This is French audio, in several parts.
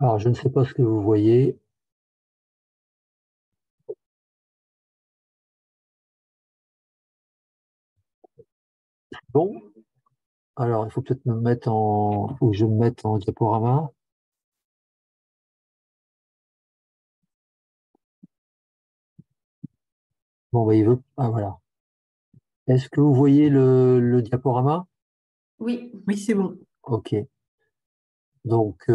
Alors, je ne sais pas ce que vous voyez. Bon, alors il faut peut-être faut que je me mette en diaporama. Bon, bah, il veut. Ah, voilà. Est-ce que vous voyez le diaporama? Oui, oui, c'est bon. OK. Donc,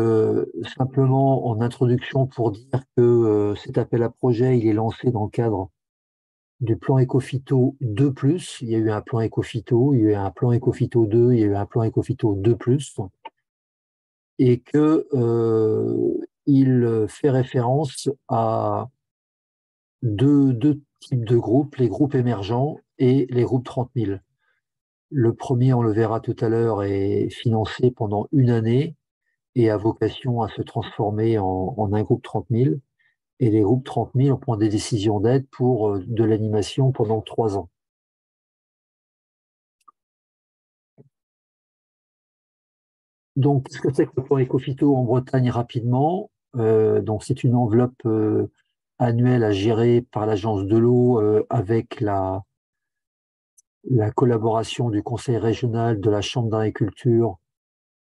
simplement en introduction pour dire que cet appel à projet, il est lancé dans le cadre du plan Ecophyto 2+. Il y a eu un plan Ecophyto, il y a eu un plan Ecophyto 2, il y a eu un plan Ecophyto 2+, et que il fait référence à deux types de groupes, les groupes émergents et les groupes 30 000. Le premier, on le verra tout à l'heure, est financé pendant une année et a vocation à se transformer en un groupe 30 000. Et les groupes 30 000, on prend des décisions d'aide pour de l'animation pendant 3 ans. Donc, qu'est-ce que c'est que le plan Ecophyto en Bretagne rapidement? Donc, c'est une enveloppe annuelle à gérer par l'Agence de l'eau avec la collaboration du Conseil régional, de la Chambre d'agriculture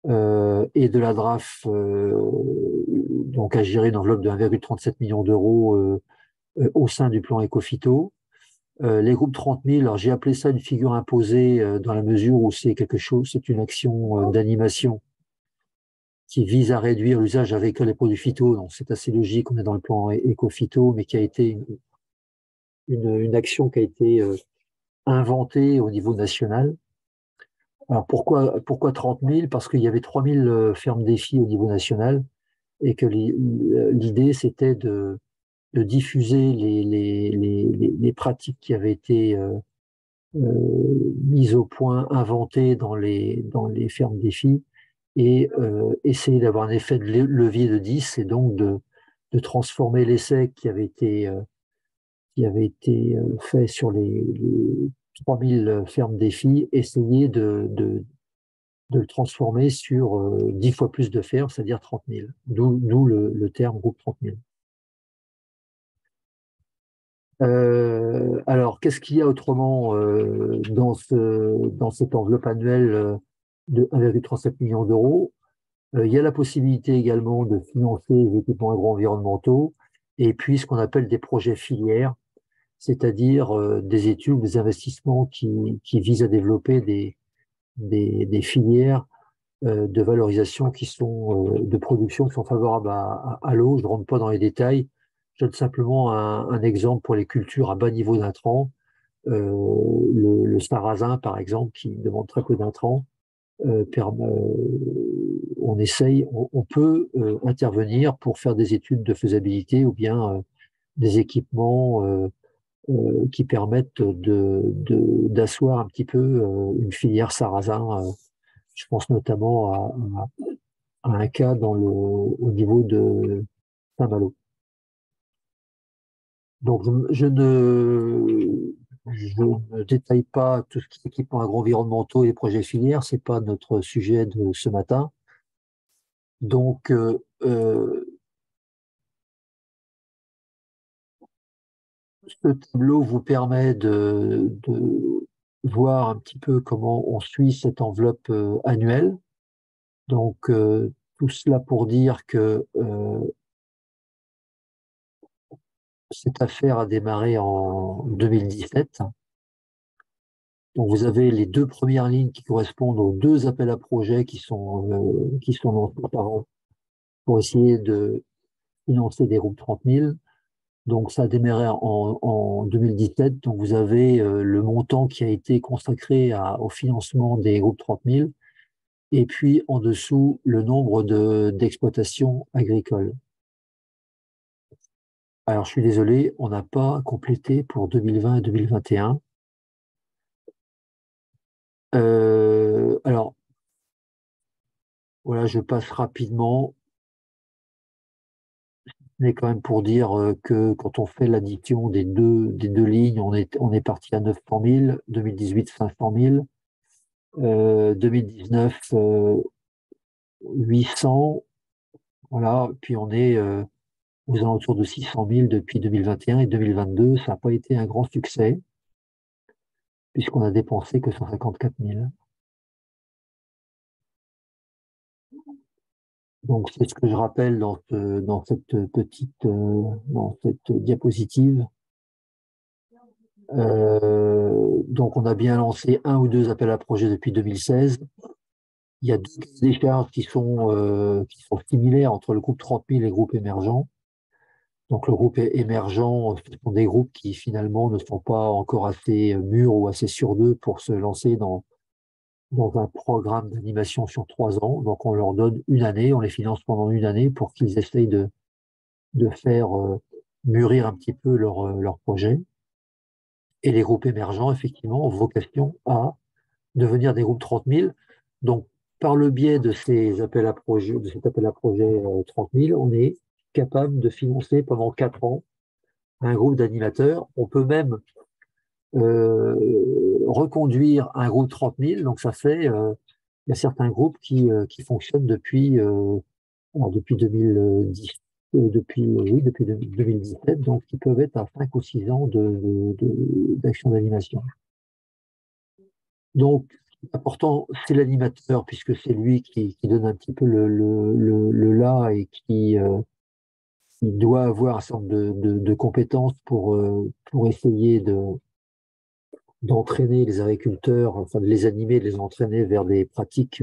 et de la DRAF, donc à gérer une enveloppe de 1,37 million d'euros au sein du plan Ecophyto. Les groupes 30 000, alors j'ai appelé ça une figure imposée dans la mesure où c'est quelque chose, c'est une action d'animation qui vise à réduire l'usage agricole des produits phyto. Donc c'est assez logique, on est dans le plan Ecophyto, mais qui a été une action qui a été inventée au niveau national. Alors pourquoi 30 000? Parce qu'il y avait 3 000 fermes défis au niveau national et que l'idée c'était de diffuser les pratiques qui avaient été mises au point, inventées dans les fermes défis et essayer d'avoir un effet de levier de 10 et donc de transformer l'essai qui avait été fait sur les 3000 fermes défis, essayer de le transformer sur 10 fois plus de fermes, c'est-à-dire 30 000. D'où le terme groupe 30 000. Alors, qu'est-ce qu'il y a autrement dans cette enveloppe annuelle de 1,37 million d'euros? Il y a la possibilité également de financer les équipements agro-environnementaux et puis ce qu'on appelle des projets filières, c'est-à-dire des études, des investissements qui visent à développer des filières de valorisation de production qui sont favorables à l'eau. Je ne rentre pas dans les détails. Je donne simplement un exemple pour les cultures à bas niveau d'intrants. Le sarrasin, par exemple, qui demande très peu d'intrants, on peut intervenir pour faire des études de faisabilité ou bien des équipements qui permettent d'asseoir un petit peu une filière sarrasin. Je pense notamment à un cas au niveau de Saint-Malo. Donc, je ne détaille pas tout ce qui est équipements agro-environnementaux et projets filières, c'est pas notre sujet de ce matin. Donc, ce tableau vous permet de voir un petit peu comment on suit cette enveloppe annuelle. Donc, tout cela pour dire que cette affaire a démarré en 2017. Donc, vous avez les deux premières lignes qui correspondent aux deux appels à projets qui sont lancés par an pour essayer de financer des groupes 30 000. Donc, ça a démarré en 2017. Donc, vous avez le montant qui a été consacré au financement des groupes 30 000 et puis en dessous, le nombre d'exploitations agricoles. Alors, je suis désolé, on n'a pas complété pour 2020 et 2021. Alors, voilà, je passe rapidement, mais quand même pour dire que quand on fait l'addition des deux lignes, on est parti à 900 000, 2018 500 000, 2019 800, Voilà, puis on est aux alentours de 600 000 depuis 2021 et 2022. Ça n'a pas été un grand succès, puisqu'on a dépensé que 154 000. Donc, c'est ce que je rappelle dans cette diapositive. Donc, on a bien lancé un ou deux appels à projets depuis 2016. Il y a des charges qui sont similaires entre le groupe 30 000 et le groupe émergent. Donc, le groupe émergent, ce sont des groupes qui finalement ne sont pas encore assez mûrs ou assez sûrs d'eux pour se lancer dans un programme d'animation sur 3 ans. Donc, on leur donne une année, on les finance pendant une année pour qu'ils essayent de faire mûrir un petit peu leur projet. Et les groupes émergents, effectivement, ont vocation à devenir des groupes 30 000. Donc, par le biais de ces appels à projets, de cet appel à projet 30 000, on est capable de financer pendant 4 ans un groupe d'animateurs. On peut même reconduire un groupe 30 000. Donc, ça fait, il y a certains groupes qui fonctionnent depuis 2010, depuis 2017, donc qui peuvent être à 5 ou 6 ans d'action d'animation. Donc, important, c'est l'animateur, puisque c'est lui qui donne un petit peu le là et qui doit avoir un certain nombre de compétences pour essayer d'entraîner les agriculteurs, enfin de les animer, de les entraîner vers des pratiques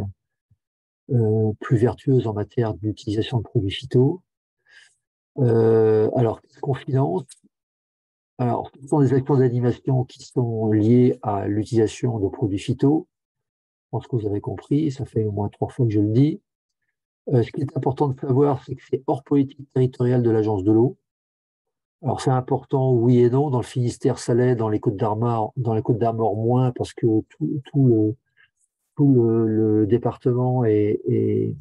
plus vertueuses en matière d'utilisation de produits phyto. Alors, qu'est-ce qu'on finance? Alors, ce sont des actions d'animation qui sont liées à l'utilisation de produits phyto. Je pense que vous avez compris, ça fait au moins 3 fois que je le dis. Ce qui est important de savoir, c'est que c'est hors politique territoriale de l'Agence de l'eau. Alors, c'est important, oui et non. Dans le Finistère, ça l'est, dans les Côtes-d'Armor, moins, parce que tout le département est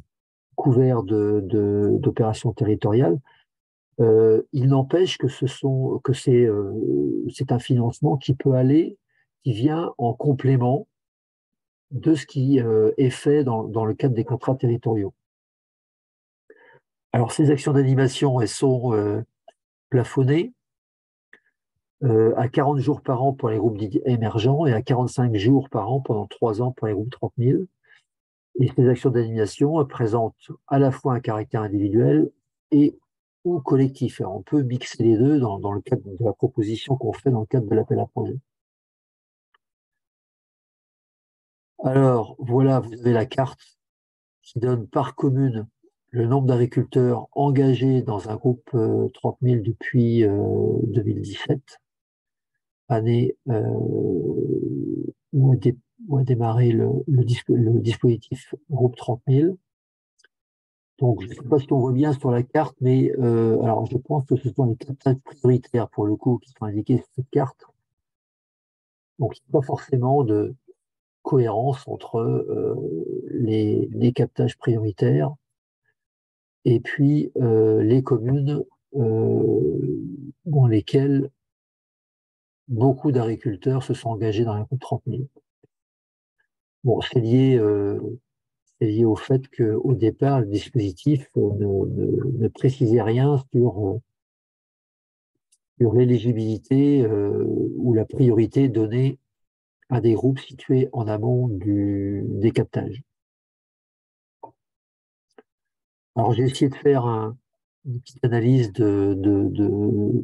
couvert d'opérations territoriales. Il n'empêche que c'est un financement qui vient en complément de ce qui est fait dans le cadre des contrats territoriaux. Alors, ces actions d'animation, elles sont plafonnées à 40 jours par an pour les groupes émergents et à 45 jours par an pendant 3 ans pour les groupes 30 000. Et ces actions d'animation présentent à la fois un caractère individuel et ou collectif. Alors, on peut mixer les deux dans le cadre de la proposition qu'on fait dans le cadre de l'appel à projet. Alors, voilà, vous avez la carte qui donne par commune le nombre d'agriculteurs engagés dans un groupe 30 000 depuis 2017, année où a démarré le dispositif groupe 30 000. Donc, je ne sais pas si on voit bien sur la carte, mais alors je pense que ce sont les captages prioritaires pour le coup qui sont indiqués sur cette carte. Donc, il n'y a pas forcément de cohérence entre les captages prioritaires et puis les communes dans lesquelles beaucoup d'agriculteurs se sont engagés dans un groupe 30 000. Bon, c'est lié au fait qu'au départ, le dispositif ne précisait rien sur l'éligibilité ou la priorité donnée à des groupes situés en amont des captages. Alors, j'ai essayé de faire une petite analyse de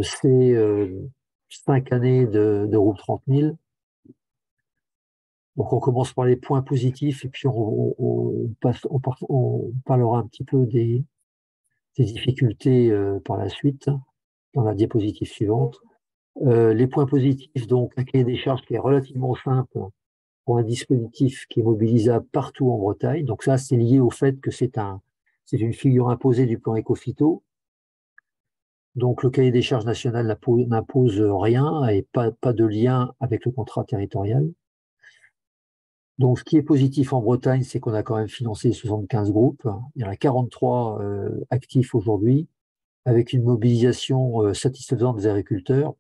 ces 5 années de groupe 30 000. Donc, on commence par les points positifs et puis on parlera un petit peu des difficultés par la suite, dans la diapositive suivante. Les points positifs, donc, un cahier des charges qui est relativement simple pour un dispositif qui est mobilisable partout en Bretagne. Donc ça, c'est lié au fait que c'est une figure imposée du plan Écophyto. Donc le cahier des charges national n'impose rien et pas de lien avec le contrat territorial. Donc ce qui est positif en Bretagne, c'est qu'on a quand même financé 75 groupes. Il y en a 43 actifs aujourd'hui, avec une mobilisation satisfaisante des agriculteurs.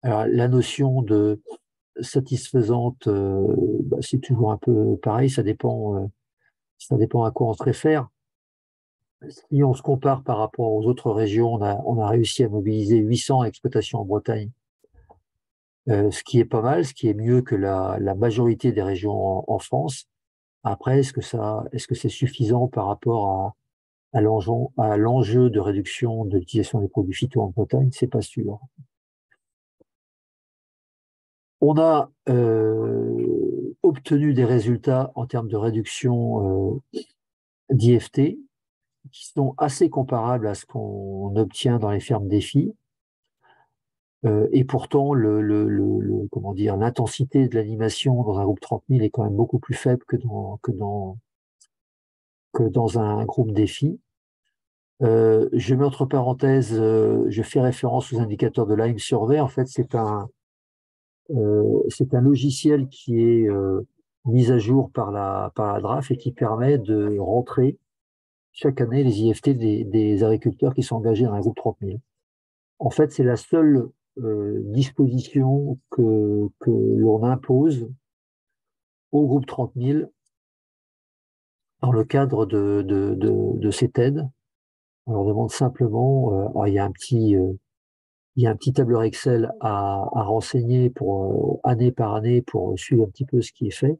Alors la notion de satisfaisante, c'est toujours un peu pareil, ça dépend à quoi on se réfère. Si on se compare par rapport aux autres régions, on a réussi à mobiliser 800 exploitations en Bretagne, ce qui est pas mal, ce qui est mieux que la majorité des régions en France. Après, est-ce que c'est suffisant par rapport à l'enjeu de réduction de l'utilisation des produits phyto en Bretagne? C'est pas sûr. On a obtenu des résultats en termes de réduction d'IFT qui sont assez comparables à ce qu'on obtient dans les fermes défis. Et pourtant, comment dire, l'intensité de l'animation dans un groupe 30 000 est quand même beaucoup plus faible que dans un groupe défi. Je mets entre parenthèses, je fais référence aux indicateurs de Lime Survey. En fait, c'est un logiciel qui est mis à jour par la DRAF et qui permet de rentrer chaque année les IFT des agriculteurs qui sont engagés dans un groupe 30 000. En fait, c'est la seule disposition que l'on impose au groupe 30 000 dans le cadre de cette aide. On leur demande simplement, il y a un petit tableur Excel à renseigner pour année par année pour suivre un petit peu ce qui est fait.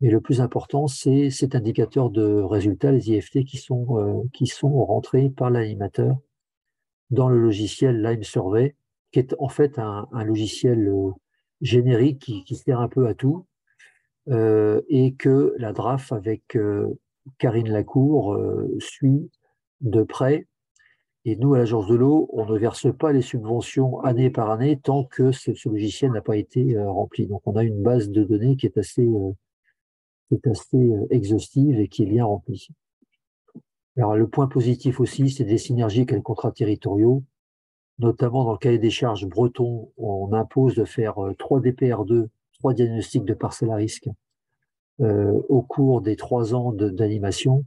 Mais le plus important, c'est cet indicateur de résultats, les IFT qui sont rentrés par l'animateur dans le logiciel Lime Survey, qui est en fait un logiciel générique qui sert un peu à tout, et que la DRAF avec Karine Lacour suit de près. Et nous, à l'Agence de l'eau, on ne verse pas les subventions année par année tant que ce logiciel n'a pas été rempli. Donc, on a une base de données qui est assez exhaustive et qui est bien remplie. Alors, le point positif aussi, c'est des synergies avec les contrats territoriaux. Notamment dans le cahier des charges breton, on impose de faire 3 DPR2, 3 diagnostics de parcelles à risque au cours des 3 ans d'animation,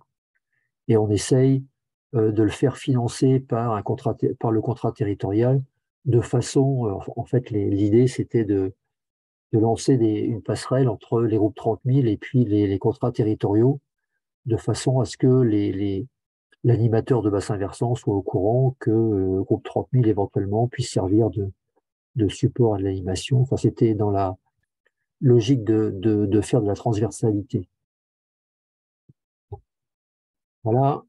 et on essaye de le faire financer par le contrat territorial, de façon, en fait, l'idée c'était de lancer une passerelle entre les groupes 30 000 et puis les contrats territoriaux, de façon à ce que l'animateur de bassin versant soit au courant que groupe 30 000 éventuellement puisse servir de support à l'animation. Enfin, c'était dans la logique de faire de la transversalité. Voilà.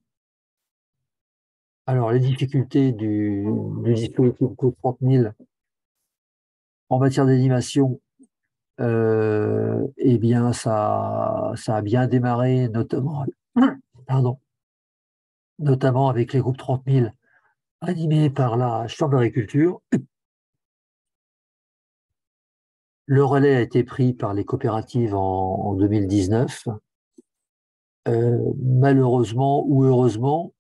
Alors, les difficultés du dispositif Groupe 30 000 en matière d'animation, eh bien, ça a bien démarré, pardon, notamment avec les groupes 30 000 animés par la Chambre d'agriculture. Le relais a été pris par les coopératives en 2019. Malheureusement ou heureusement,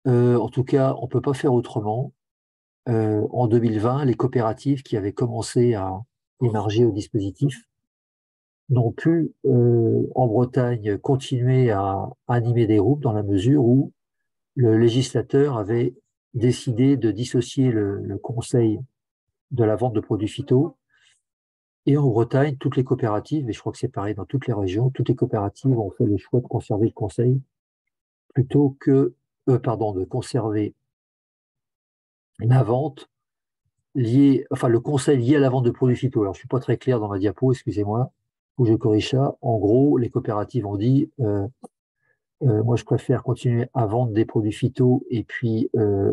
en tout cas, on ne peut pas faire autrement. En 2020, les coopératives qui avaient commencé à émarger au dispositif n'ont pu, en Bretagne, continuer à animer des groupes dans la mesure où le législateur avait décidé de dissocier le conseil de la vente de produits phyto. Et en Bretagne, toutes les coopératives, et je crois que c'est pareil dans toutes les régions, toutes les coopératives ont fait le choix de conserver le conseil plutôt que, de conserver la vente enfin le conseil lié à la vente de produits phyto. Alors, je suis pas très clair dans ma diapo, excusez-moi, où je corrige ça. En gros, les coopératives ont dit, moi, je préfère continuer à vendre des produits phyto et puis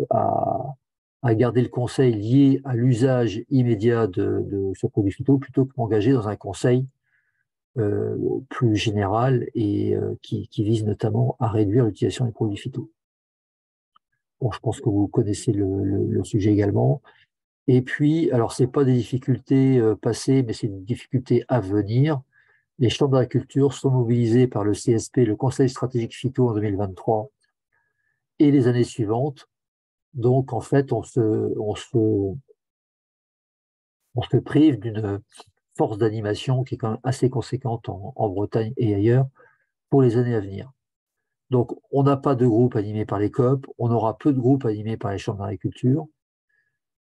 à garder le conseil lié à l'usage immédiat de ce produit phyto plutôt que m'engager dans un conseil plus général et qui vise notamment à réduire l'utilisation des produits phyto. Bon, je pense que vous connaissez le sujet également. Et puis, alors, c'est pas des difficultés passées, mais c'est des difficultés à venir. Les chambres d'agriculture sont mobilisées par le CSP, le Conseil stratégique phyto en 2023 et les années suivantes. Donc, en fait, on se prive d'une force d'animation qui est quand même assez conséquente en Bretagne et ailleurs pour les années à venir. Donc, on n'a pas de groupe animé par les COP, on aura peu de groupes animés par les chambres d'agriculture.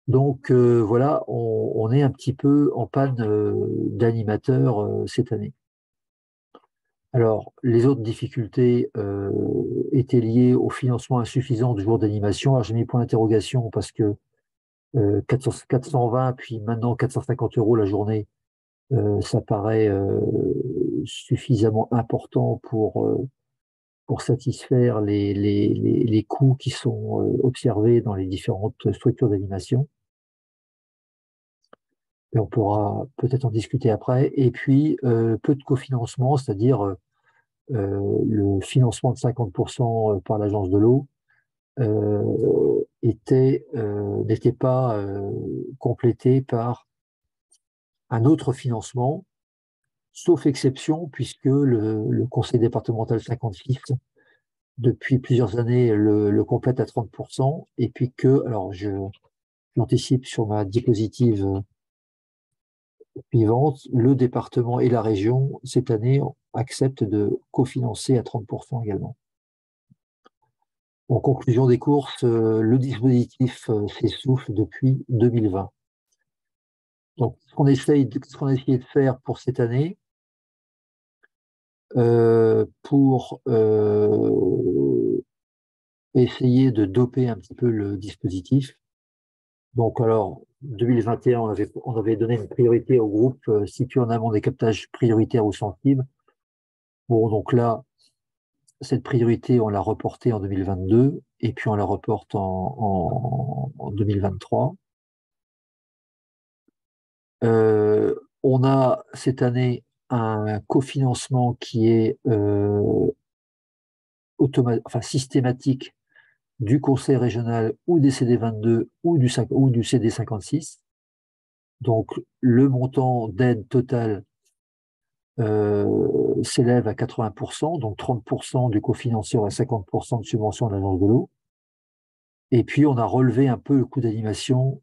Donc, voilà, on est un petit peu en panne d'animateurs cette année. Alors, les autres difficultés étaient liées au financement insuffisant du jour d'animation. Alors, j'ai mis point d'interrogation parce que 420, puis maintenant 450 euros la journée, ça paraît suffisamment important pour satisfaire les coûts qui sont observés dans les différentes structures d'animation. Et on pourra peut-être en discuter après. Et puis, peu de cofinancement, c'est-à-dire le financement de 50% par l'agence de l'eau n'était pas complété par un autre financement, sauf exception, puisque le conseil départemental 56, depuis plusieurs années, le complète à 30%, et puis que, alors j'anticipe sur ma diapositive suivante, le département et la région, cette année, acceptent de cofinancer à 30% également. En conclusion des courses, le dispositif s'essouffle depuis 2020. Donc, ce qu'on a essayé de faire pour cette année, pour essayer de doper un petit peu le dispositif. Donc, alors, 2021, on avait donné une priorité au groupe situé en amont des captages prioritaires ou sensibles. Bon, donc là, cette priorité, on l'a reportée en 2022 et puis on la reporte en 2023. On a cette année un cofinancement qui est systématique du conseil régional ou des CD22 ou du CD56. Donc, le montant d'aide totale s'élève à 80%, donc 30% du cofinanceur et 50% de subvention de l'agence de l'eau. Et puis, on a relevé un peu le coût d'animation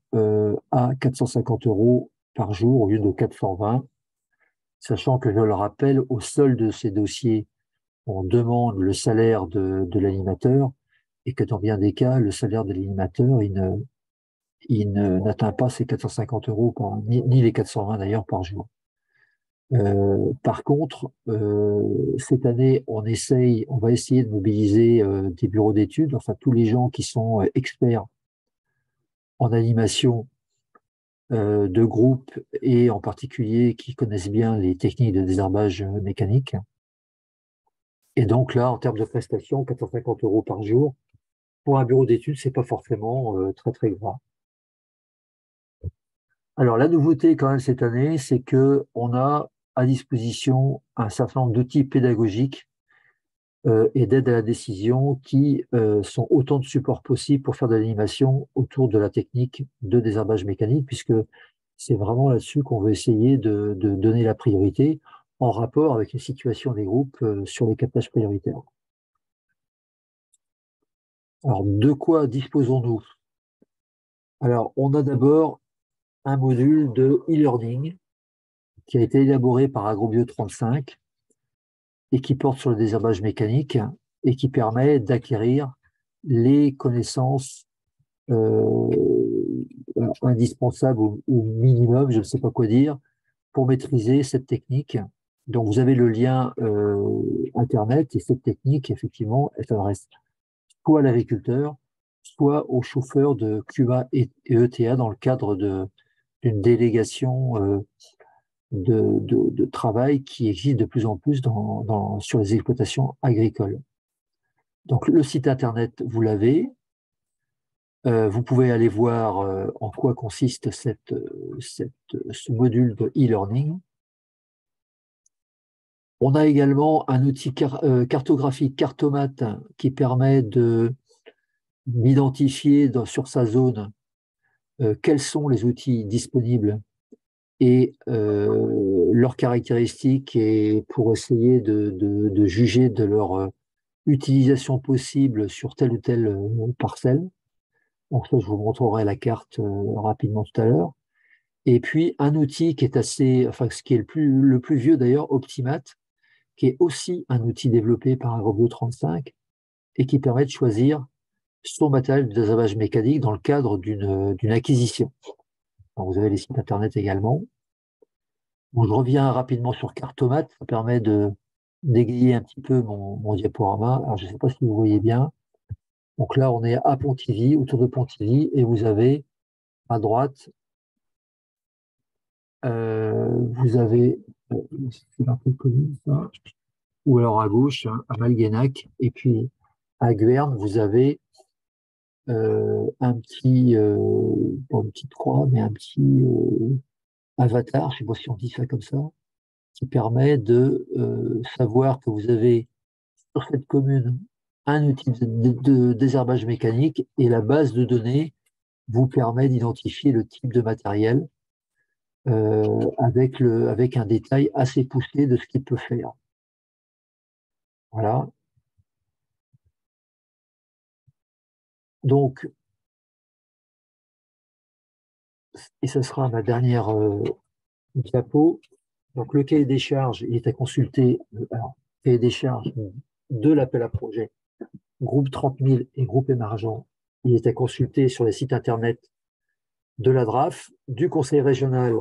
à 450 euros par jour au lieu de 420, sachant que, je le rappelle, au solde de ces dossiers, on demande le salaire de l'animateur et que dans bien des cas, le salaire de l'animateur, n'atteint pas ces 450 euros, ni les 420 d'ailleurs par jour. Par contre, cette année, on va essayer de mobiliser des bureaux d'études, enfin tous les gens qui sont experts en animation de groupe et en particulier qui connaissent bien les techniques de désherbage mécanique. Et donc là, en termes de prestations, 450 euros par jour, pour un bureau d'études, c'est pas forcément très très grave. Alors la nouveauté quand même cette année, c'est que on a à disposition un certain nombre d'outils pédagogiques et d'aide à la décision qui sont autant de supports possibles pour faire de l'animation autour de la technique de désherbage mécanique, puisque c'est vraiment là-dessus qu'on veut essayer de donner la priorité en rapport avec une situation des groupes sur les captages prioritaires. Alors, de quoi disposons-nous? Alors, on a d'abord un module de e-learning qui a été élaboré par Agrobio 35 et qui porte sur le désherbage mécanique et qui permet d'acquérir les connaissances indispensables ou minimum, je ne sais pas quoi dire, pour maîtriser cette technique. Donc, vous avez le lien Internet et cette technique, effectivement, elle s'adresse soit à l'agriculteur, soit aux chauffeurs de QA et ETA dans le cadre d'une délégation de travail qui existe de plus en plus sur les exploitations agricoles. Donc, le site Internet, vous l'avez. Vous pouvez aller voir en quoi consiste ce module de e-learning. On a également un outil cartographique Cartomat qui permet d'identifier sur sa zone quels sont les outils disponibles et leurs caractéristiques et pour essayer de juger de leur utilisation possible sur telle ou telle parcelle. Donc ça, je vous montrerai la carte rapidement tout à l'heure. Et puis un outil qui est ce qui est le plus vieux d'ailleurs, Optimat, qui est aussi un outil développé par Agrobio 35 et qui permet de choisir son matériel de désherbage mécanique dans le cadre d'une acquisition. Alors, vous avez les sites internet également. Bon, je reviens rapidement sur Cartomat, ça permet dégayer un petit peu mon diaporama. Alors, je ne sais pas si vous voyez bien. Donc là, on est à Pontivy, autour de Pontivy, et vous avez à droite, vous avez, c'est un peu connu, ça, ou alors à gauche, hein, à Malguenac, et puis à Guerne, vous avez un petit, pas une petite croix, mais un petit avatar, je ne sais pas si on dit ça comme ça, qui permet de savoir que vous avez sur cette commune un outil de désherbage mécanique et la base de données vous permet d'identifier le type de matériel avec un détail assez poussé de ce qu'il peut faire. Voilà. Donc, et ce sera ma dernière diapo. Donc, le cahier des charges, il est à consulter. Alors, cahier des charges de l'appel à projet, groupe 30 000 et groupe émergent. Il est à consulter sur les sites internet de la DRAF, du Conseil régional,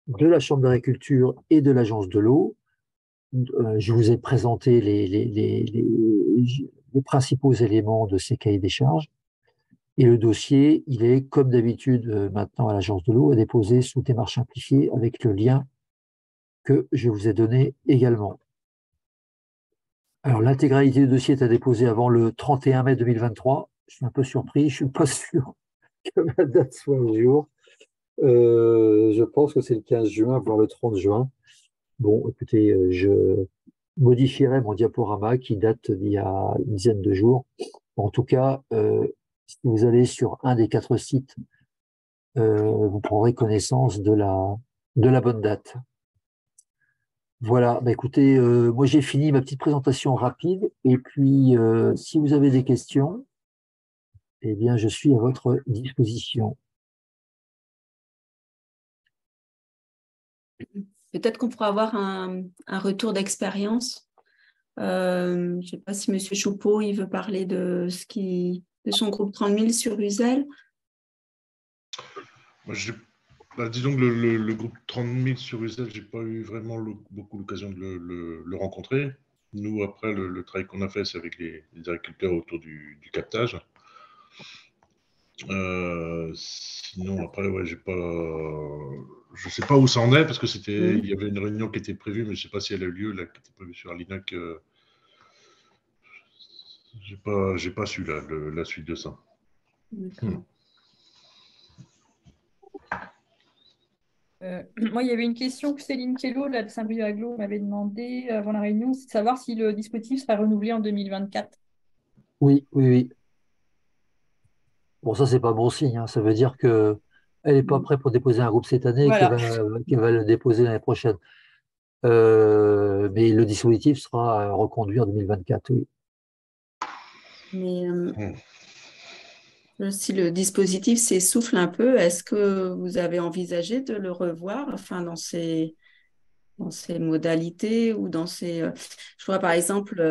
de la Chambre d'agriculture et de l'Agence de l'eau. Je vous ai présenté les principaux éléments de ces cahiers des charges. Et le dossier, il est, comme d'habitude, maintenant à l'Agence de l'eau, à déposer sous démarche simplifiée avec le lien que je vous ai donné également. Alors, l'intégralité du dossier est à déposer avant le 31 mai 2023. Je suis un peu surpris, je ne suis pas sûr que la date soit au jour. Je pense que c'est le 15 juin, voire le 30 juin. Bon, écoutez, je modifierai mon diaporama qui date d'il y a une dizaine de jours. En tout cas, si vous allez sur un des 4 sites, vous prendrez connaissance de la bonne date. Voilà, bah écoutez, moi j'ai fini ma petite présentation rapide. Et puis, si vous avez des questions, eh bien, je suis à votre disposition. Peut-être qu'on pourra avoir un retour d'expérience. Je ne sais pas si M. Choupeau il veut parler de son groupe 30 000 sur Uzel. Moi, disons que le groupe 30 000 sur Uzel, je n'ai pas eu vraiment beaucoup l'occasion de le rencontrer. Nous, après, le travail qu'on a fait, c'est avec les agriculteurs autour du captage. Sinon, après, ouais, je ne sais pas où ça en est, parce que il y avait une réunion qui était prévue, mais je ne sais pas si elle a eu lieu, là, qui était prévue sur Alinac. J'ai pas su la suite de ça. Moi, il y avait une question que Céline Kello, là, de Saint-Brieuc-Aglo, m'avait demandé avant la réunion, c'est de savoir si le dispositif sera renouvelé en 2024. Oui, oui, oui. Bon, ça, c'est pas bon signe, hein. Ça veut dire qu'elle n'est pas prête pour déposer un groupe cette année et Voilà. qu'elle va le déposer l'année prochaine. Mais le dispositif sera reconduit en 2024, oui. Mais si le dispositif s'essouffle un peu, est-ce que vous avez envisagé de le revoir, enfin, dans ses modalités ou dans ses... je vois par exemple,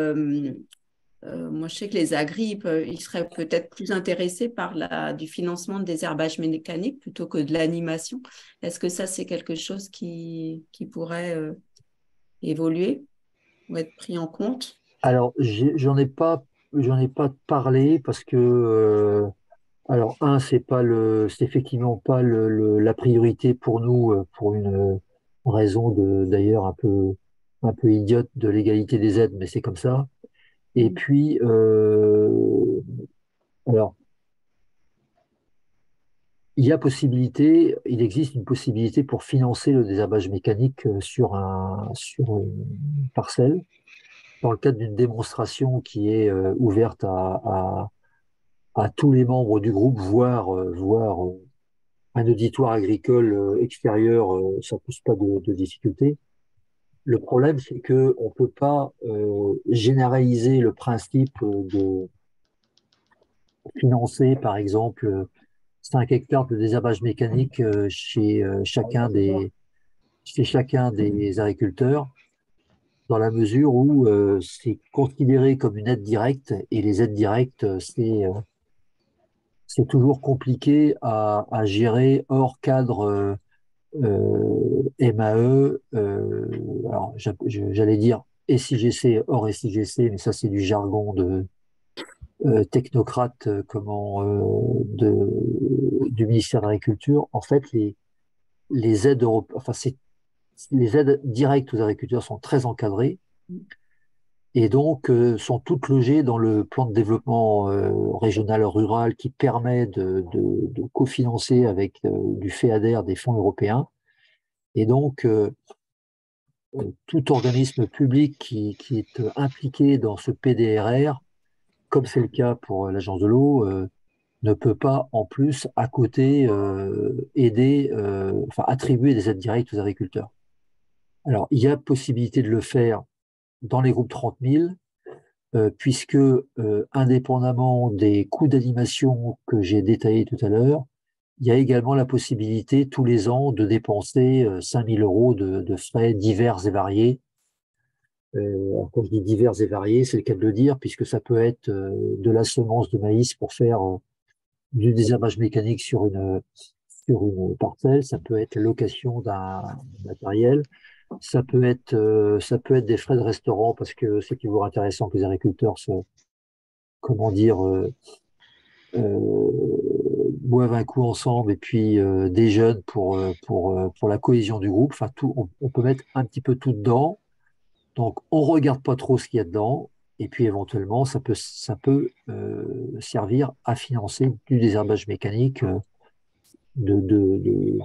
moi je sais que les agris, ils seraient peut-être plus intéressés par du financement de désherbage mécanique plutôt que de l'animation. Est-ce que ça, c'est quelque chose qui pourrait évoluer ou être pris en compte? Alors, j'en ai pas parlé parce que, alors, c'est effectivement pas la priorité pour nous, pour une raison d'ailleurs un peu idiote de l'égalité des aides, mais c'est comme ça. Et puis, alors, il existe une possibilité pour financer le désherbage mécanique sur une parcelle, dans le cadre d'une démonstration qui est ouverte à tous les membres du groupe, voire un auditoire agricole extérieur, ça pose pas de difficulté. Le problème, c'est que on peut pas généraliser le principe de financer, par exemple, 5 hectares de désherbage mécanique chez chacun des agriculteurs, dans la mesure où c'est considéré comme une aide directe, et les aides directes, c'est toujours compliqué à gérer hors cadre MAE. Alors, j'allais dire SIGC, hors SIGC, mais ça c'est du jargon de technocrate du ministère de l'Agriculture. En fait, les aides enfin, les aides directes aux agriculteurs sont très encadrées et donc sont toutes logées dans le plan de développement régional rural qui permet de cofinancer avec du FEADER des fonds européens. Et donc, tout organisme public qui est impliqué dans ce PDRR, comme c'est le cas pour l'Agence de l'eau, ne peut pas en plus à côté aider, enfin attribuer des aides directes aux agriculteurs. Alors, il y a possibilité de le faire dans les groupes 30 000, puisque indépendamment des coûts d'animation que j'ai détaillés tout à l'heure, il y a également la possibilité tous les ans de dépenser 5 000 euros de frais divers et variés. Alors, quand je dis divers et variés, c'est le cas de le dire, puisque ça peut être de la semence de maïs pour faire du désherbage mécanique sur une parcelle, ça peut être la location d'un matériel, ça peut être des frais de restaurant, parce que c'est toujours intéressant que les agriculteurs comment dire, boivent un coup ensemble et puis déjeunent pour la cohésion du groupe. Enfin, on peut mettre un petit peu tout dedans. Donc, on regarde pas trop ce qu'il y a dedans. Et puis, éventuellement, ça peut servir à financer du désherbage mécanique de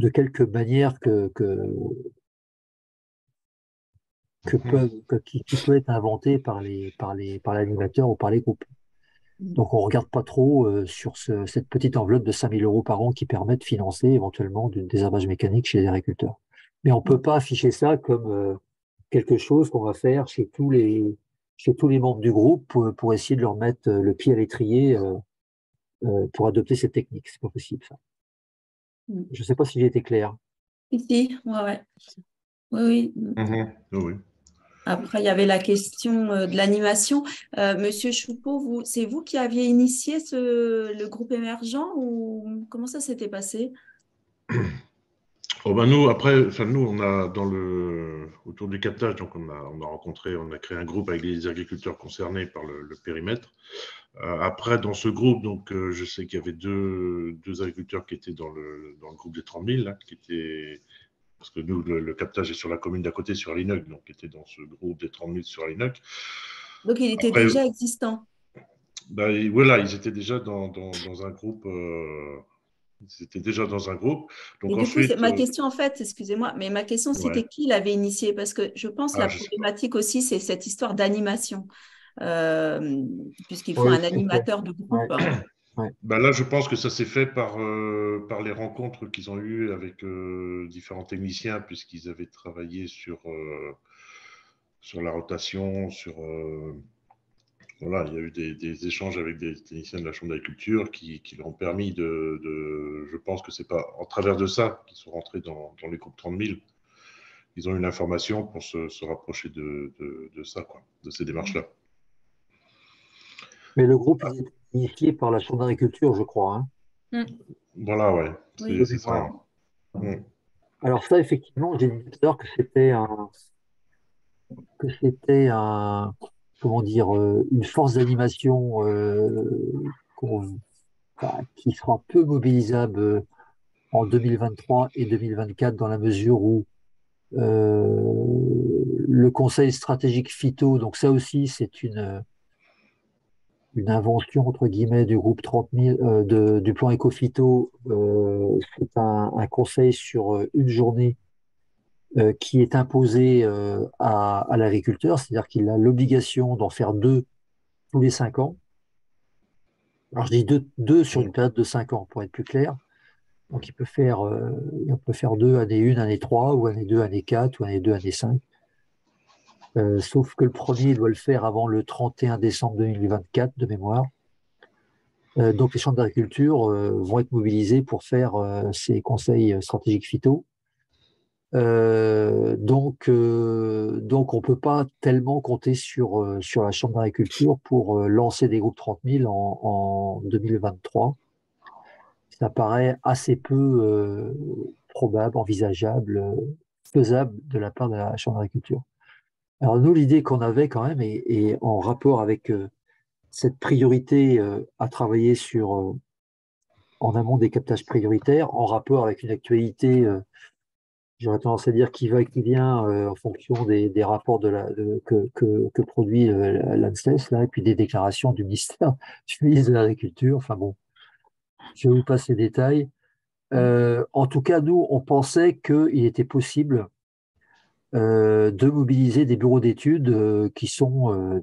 quelque manière qui peut être inventé par l'animateur ou par les groupes. Donc, on ne regarde pas trop sur cette petite enveloppe de 5 000 euros par an qui permet de financer éventuellement du désherbage mécanique chez les agriculteurs. Mais on ne peut pas afficher ça comme quelque chose qu'on va faire chez tous les membres du groupe pour essayer de leur mettre le pied à l'étrier pour adopter cette technique. C'est pas possible, ça. Je ne sais pas si j'ai été clair. Si, ouais. Oui, oui. Oui. Après, il y avait la question de l'animation. Monsieur Choupeau, c'est vous qui aviez initié le groupe émergent ou comment ça s'était passé? Oh ben nous, après, enfin nous, on a autour du captage, donc on a créé un groupe avec les agriculteurs concernés par le périmètre. Après, dans ce groupe, donc, je sais qu'il y avait deux agriculteurs qui étaient dans le groupe des 30 000, là, parce que nous, le captage est sur la commune d'à côté, sur Alinoc, donc qui était dans ce groupe des 30 000 sur Alinoc. Donc, il était Après, déjà existant. Ben, voilà, ils étaient déjà dans un groupe. Ils étaient déjà dans un groupe. Et Donc du coup, ensuite, ma question, en fait, excusez-moi, mais ma question, ouais. c'était qui l'avait initié? Parce que je pense que Ah, la je sais pas. problématique aussi, c'est cette histoire d'animation, puisqu'il faut Oui, un tout à fait. animateur de Ouais, groupe. ouais. Ben là, je pense que ça s'est fait par les rencontres qu'ils ont eues avec différents techniciens, puisqu'ils avaient travaillé sur la rotation, voilà, il y a eu des échanges avec des techniciens de la Chambre d'agriculture qui leur ont permis je pense que c'est pas en travers de ça qu'ils sont rentrés dans les groupes 30 000. Ils ont eu l'information pour se rapprocher de ça, quoi, de ces démarches-là. Mais le groupe, il est initié par la Chambre d'agriculture, je crois, hein, Voilà, ouais, Oui. de c'est ça. mémoire. Mm. Alors ça, effectivement, j'ai dit tout à l'heure que c'était comment dire, une force d'animation enfin, qui sera peu mobilisable en 2023 et 2024 dans la mesure où le Conseil stratégique phyto, donc ça aussi, c'est une invention, entre guillemets, du groupe 30 000, du plan éco-phyto. C'est un conseil sur une journée qui est imposé à l'agriculteur, c'est-à-dire qu'il a l'obligation d'en faire deux tous les 5 ans. Alors je dis deux sur une période de 5 ans, pour être plus clair. Donc on peut faire deux, année 1, année 3, ou année 2, année 4, ou année 2, année 5. Sauf que le premier doit le faire avant le 31 décembre 2024 de mémoire. Donc les chambres d'agriculture vont être mobilisés pour faire ces conseils stratégiques phyto. Donc on ne peut pas tellement compter sur la chambre d'agriculture pour lancer des groupes 30 000 en 2023. Ça paraît assez peu probable, envisageable. faisable de la part de la Chambre d'agriculture. Alors nous, l'idée qu'on avait quand même, et en rapport avec cette priorité à travailler en amont des captages prioritaires, en rapport avec une actualité, j'aurais tendance à dire qui va et qui vient en fonction des rapports que produit l'ANSES, là, et puis des déclarations du ministère, du ministre de l'Agriculture. Enfin bon, je vous passe les détails. En tout cas, nous, on pensait qu'il était possible de mobiliser des bureaux d'études qui sont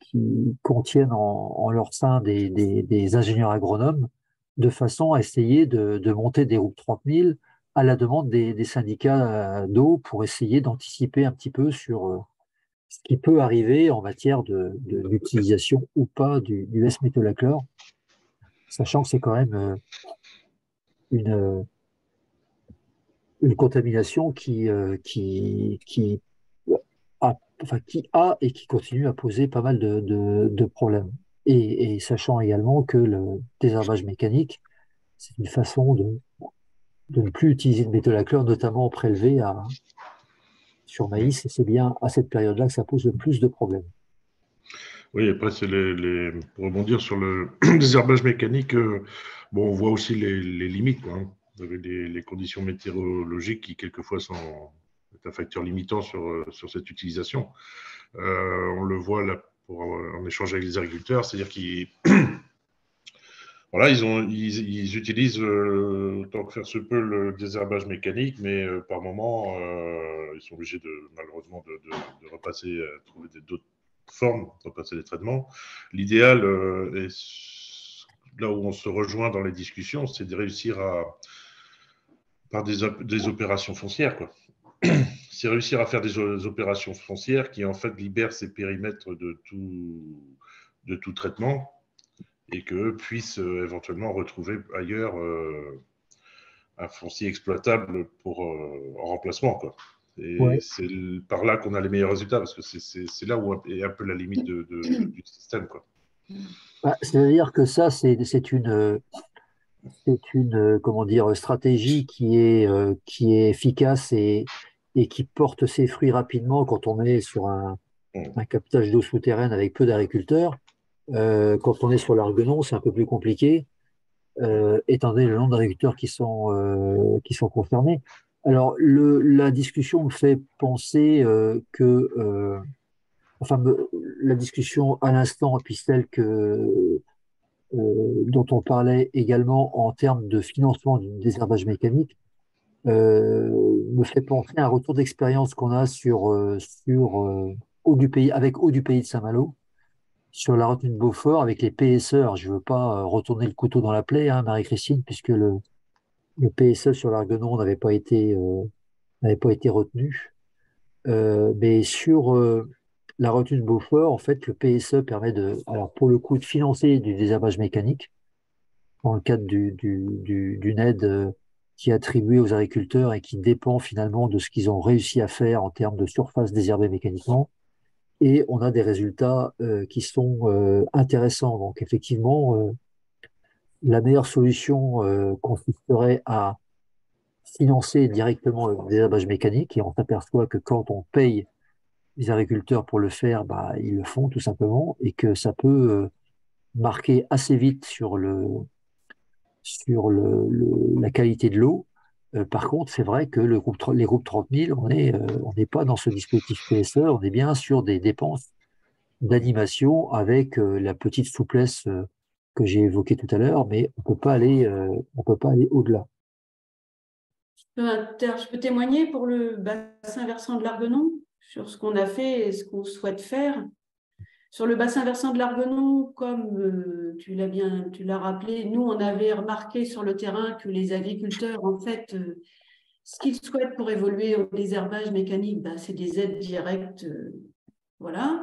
qui contiennent en leur sein des ingénieurs agronomes, de façon à essayer de monter des groupes 30 000 à la demande des syndicats d'eau pour essayer d'anticiper un petit peu sur ce qui peut arriver en matière d'utilisation ou pas du S-métolachlore, sachant que c'est quand même une, une contamination qui a et qui continue à poser pas mal de problèmes. Et sachant également que le désherbage mécanique, c'est une façon de ne plus utiliser de métolachlore, notamment prélevé sur maïs, et c'est bien à cette période-là que ça pose le plus de problèmes. Oui, après, pour rebondir sur le désherbage mécanique, bon, on voit aussi les limites, quoi, hein. Vous avez les conditions météorologiques qui, quelquefois, sont un facteur limitant sur cette utilisation. On le voit là en échange avec les agriculteurs, c'est-à-dire qu'ils voilà, ils utilisent autant que faire se peut le désherbage mécanique, mais par moment, ils sont obligés malheureusement de repasser, trouver d'autres formes, de repasser des traitements. L'idéal, là où on se rejoint dans les discussions, c'est de réussir par des opérations foncières, quoi. C'est réussir à faire des opérations foncières qui, en fait, libèrent ces périmètres de tout traitement et qu'eux puissent éventuellement retrouver ailleurs un foncier exploitable en remplacement, quoi. Et Ouais. c'est par là qu'on a les meilleurs résultats, parce que c'est là où est un peu la limite du système, quoi. C'est-à-dire que ça, c'est une comment dire, stratégie qui est efficace et qui porte ses fruits rapidement quand on est sur un captage d'eau souterraine avec peu d'agriculteurs. Quand on est sur l'Arguenon, c'est un peu plus compliqué, étant donné le nombre d'agriculteurs qui sont concernés. Alors, la discussion me fait penser la discussion à l'instant, et puis celle dont on parlait également en termes de financement du désherbage mécanique, me fait penser à un retour d'expérience qu'on a sur Eau du Pays, avec Eau du Pays de Saint-Malo, sur la retenue de Beaufort avec les PSE. Alors, je ne veux pas retourner le couteau dans la plaie, hein, Marie-Christine, puisque le PSE sur l'Arguenon n'avait pas été retenu. Mais sur la retenue de Beaufort, en fait, le PSE permet alors pour le coup, de financer du désherbage mécanique dans le cadre d'une aide qui est attribuée aux agriculteurs et qui dépend finalement de ce qu'ils ont réussi à faire en termes de surface désherbée mécaniquement. Et on a des résultats qui sont intéressants. Donc effectivement, la meilleure solution consisterait à financer directement le désherbage mécanique, et on s'aperçoit que quand on paye les agriculteurs pour le faire, bah, ils le font tout simplement, et que ça peut marquer assez vite la qualité de l'eau. Par contre, c'est vrai que les groupes 30 000, on n'est pas dans ce dispositif PSE, on est bien sur des dépenses d'animation avec la petite souplesse que j'ai évoquée tout à l'heure, mais on peut pas aller au-delà. Je peux témoigner pour le bassin versant de l'Arguenon sur ce qu'on a fait et ce qu'on souhaite faire. Sur le bassin versant de l'Arguenon, comme tu l'as rappelé, nous, on avait remarqué sur le terrain que les agriculteurs, en fait, ce qu'ils souhaitent pour évoluer au désherbage mécanique, c'est des aides directes. Voilà.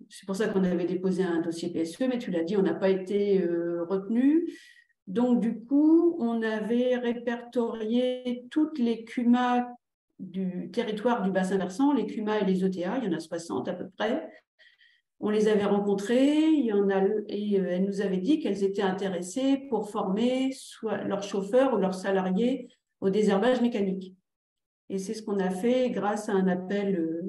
C'est pour ça qu'on avait déposé un dossier PSE, mais tu l'as dit, on n'a pas été retenu. Donc, du coup, on avait répertorié toutes les CUMA du territoire du bassin versant, les CUMA et les ETA, il y en a 60 à peu près. On les avait rencontrées, elles nous avaient dit qu'elles étaient intéressées pour former soit leurs chauffeurs ou leurs salariés au désherbage mécanique. Et c'est ce qu'on a fait grâce à un appel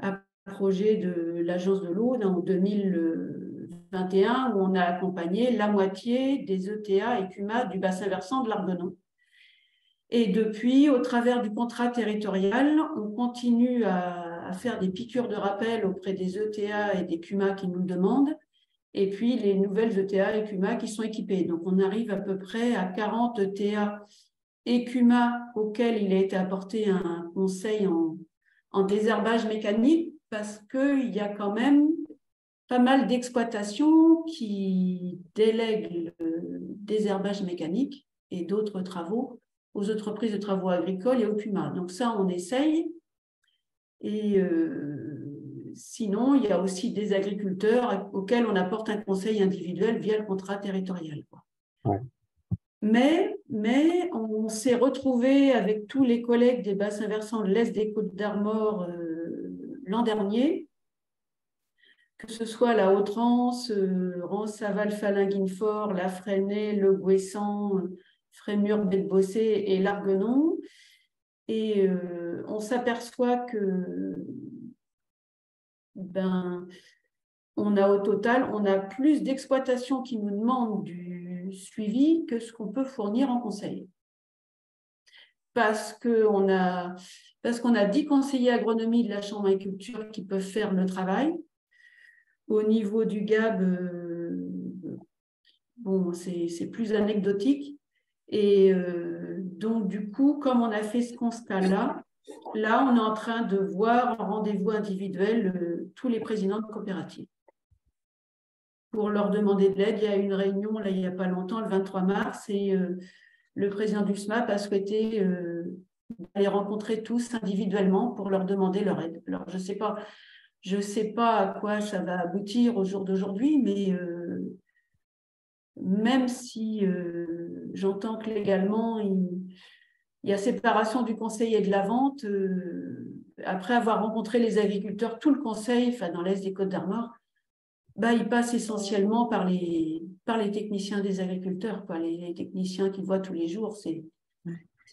à projet de l'Agence de l'eau en 2021, où on a accompagné la moitié des ETA et CUMA du bassin versant de l'Arguenon. Et depuis, au travers du contrat territorial, on continue à faire des piqûres de rappel auprès des ETA et des CUMA qui nous le demandent, et puis les nouvelles ETA et CUMA qui sont équipées. Donc on arrive à peu près à 40 ETA et CUMA auxquels il a été apporté un conseil en désherbage mécanique, parce qu'il y a quand même pas mal d'exploitations qui délèguent le désherbage mécanique et d'autres travaux aux entreprises de travaux agricoles et au CUMA. Donc ça, on essaye. Et sinon, il y a aussi des agriculteurs auxquels on apporte un conseil individuel via le contrat territorial. Ouais. Mais on s'est retrouvé avec tous les collègues des bassins versants de l'Est des Côtes-d'Armor l'an dernier, que ce soit la Haute-Rance, Rance, Saval, Falin-Guilfort, la Fresnay, le Gouessant, Frémur, Bête-Bossé et l'Arguenon. Et on s'aperçoit que on a au total, on a plus d'exploitations qui nous demandent du suivi que ce qu'on peut fournir en conseil. Parce qu'on a 10 conseillers agronomie de la Chambre d'agriculture qui peuvent faire le travail. Au niveau du GAB, c'est plus anecdotique. Et donc, du coup, comme on a fait ce constat-là, là, on est en train de voir en rendez-vous individuel tous les présidents de coopératives pour leur demander de l'aide. Il y a une réunion, là, il n'y a pas longtemps, le 23 mars, et le président du SMAP a souhaité les rencontrer tous individuellement pour leur demander leur aide. Alors, je sais pas à quoi ça va aboutir au jour d'aujourd'hui, mais même si j'entends que légalement, il y a séparation du conseil et de la vente, après avoir rencontré les agriculteurs, tout le conseil, dans l'Est des Côtes-d'Armor, il passe essentiellement par les techniciens des agriculteurs, quoi, les techniciens qu'ils voient tous les jours, c'est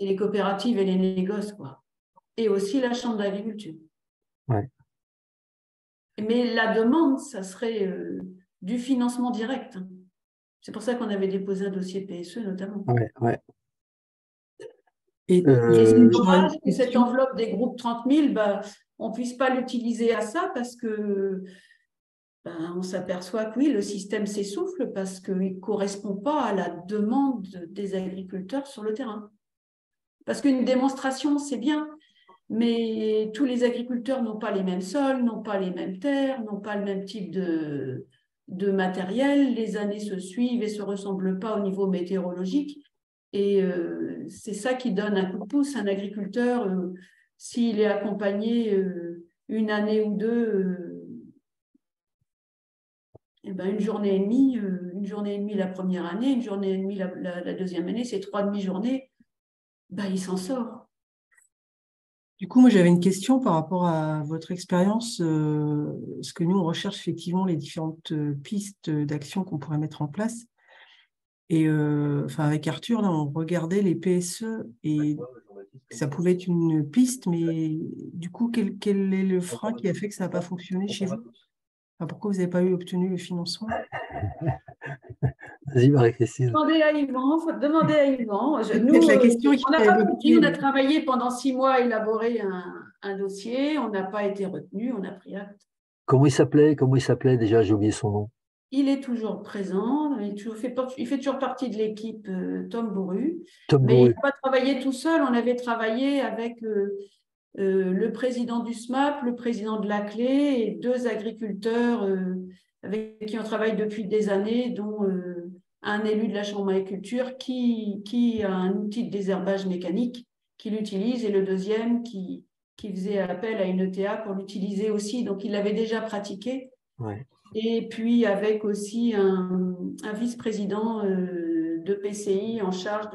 les coopératives et les négoces, quoi. Et aussi la Chambre d'agriculture. Ouais. Mais la demande, ça serait du financement direct. C'est pour ça qu'on avait déposé un dossier PSE notamment. Ouais. Et c'est dommage que cette enveloppe des groupes 30 000, on ne puisse pas l'utiliser à ça parce que on s'aperçoit que oui, le système s'essouffle parce qu'il ne correspond pas à la demande des agriculteurs sur le terrain. Parce qu'une démonstration, c'est bien, mais tous les agriculteurs n'ont pas les mêmes sols, n'ont pas les mêmes terres, n'ont pas le même type de matériel. Les années se suivent et ne se ressemblent pas au niveau météorologique. Et c'est ça qui donne un coup de pouce. Un agriculteur, s'il est accompagné une année ou deux, une journée et demie la première année, une journée et demie la deuxième année, c'est 3 demi-journées, il s'en sort. Du coup, moi, j'avais une question par rapport à votre expérience, parce que nous, on recherche effectivement les différentes pistes d'action qu'on pourrait mettre en place. Et avec Arthur, là, on regardait les PSE et ça pouvait être une piste, mais du coup, quel est le frein qui a fait que ça n'a pas fonctionné chez vous? Pourquoi vous n'avez pas obtenu le financement? Vas-y, Marie-Christine. Demandez à Yvan. La question on n'a pas retenu, on a travaillé pendant 6 mois à élaborer un dossier, on n'a pas été retenu, on a pris acte. Comment il s'appelait déjà? J'ai oublié son nom. Il est toujours présent, il fait toujours partie de l'équipe Tom Bourru. Il n'a pas travaillé tout seul, on avait travaillé avec le président du SMAP, le président de la Clé et 2 agriculteurs avec qui on travaille depuis des années, dont un élu de la Chambre d'agriculture qui a un outil de désherbage mécanique qu'il utilise et le deuxième qui faisait appel à une ETA pour l'utiliser aussi. Donc, il l'avait déjà pratiqué. Ouais. Et puis, avec aussi un vice-président de PCI en charge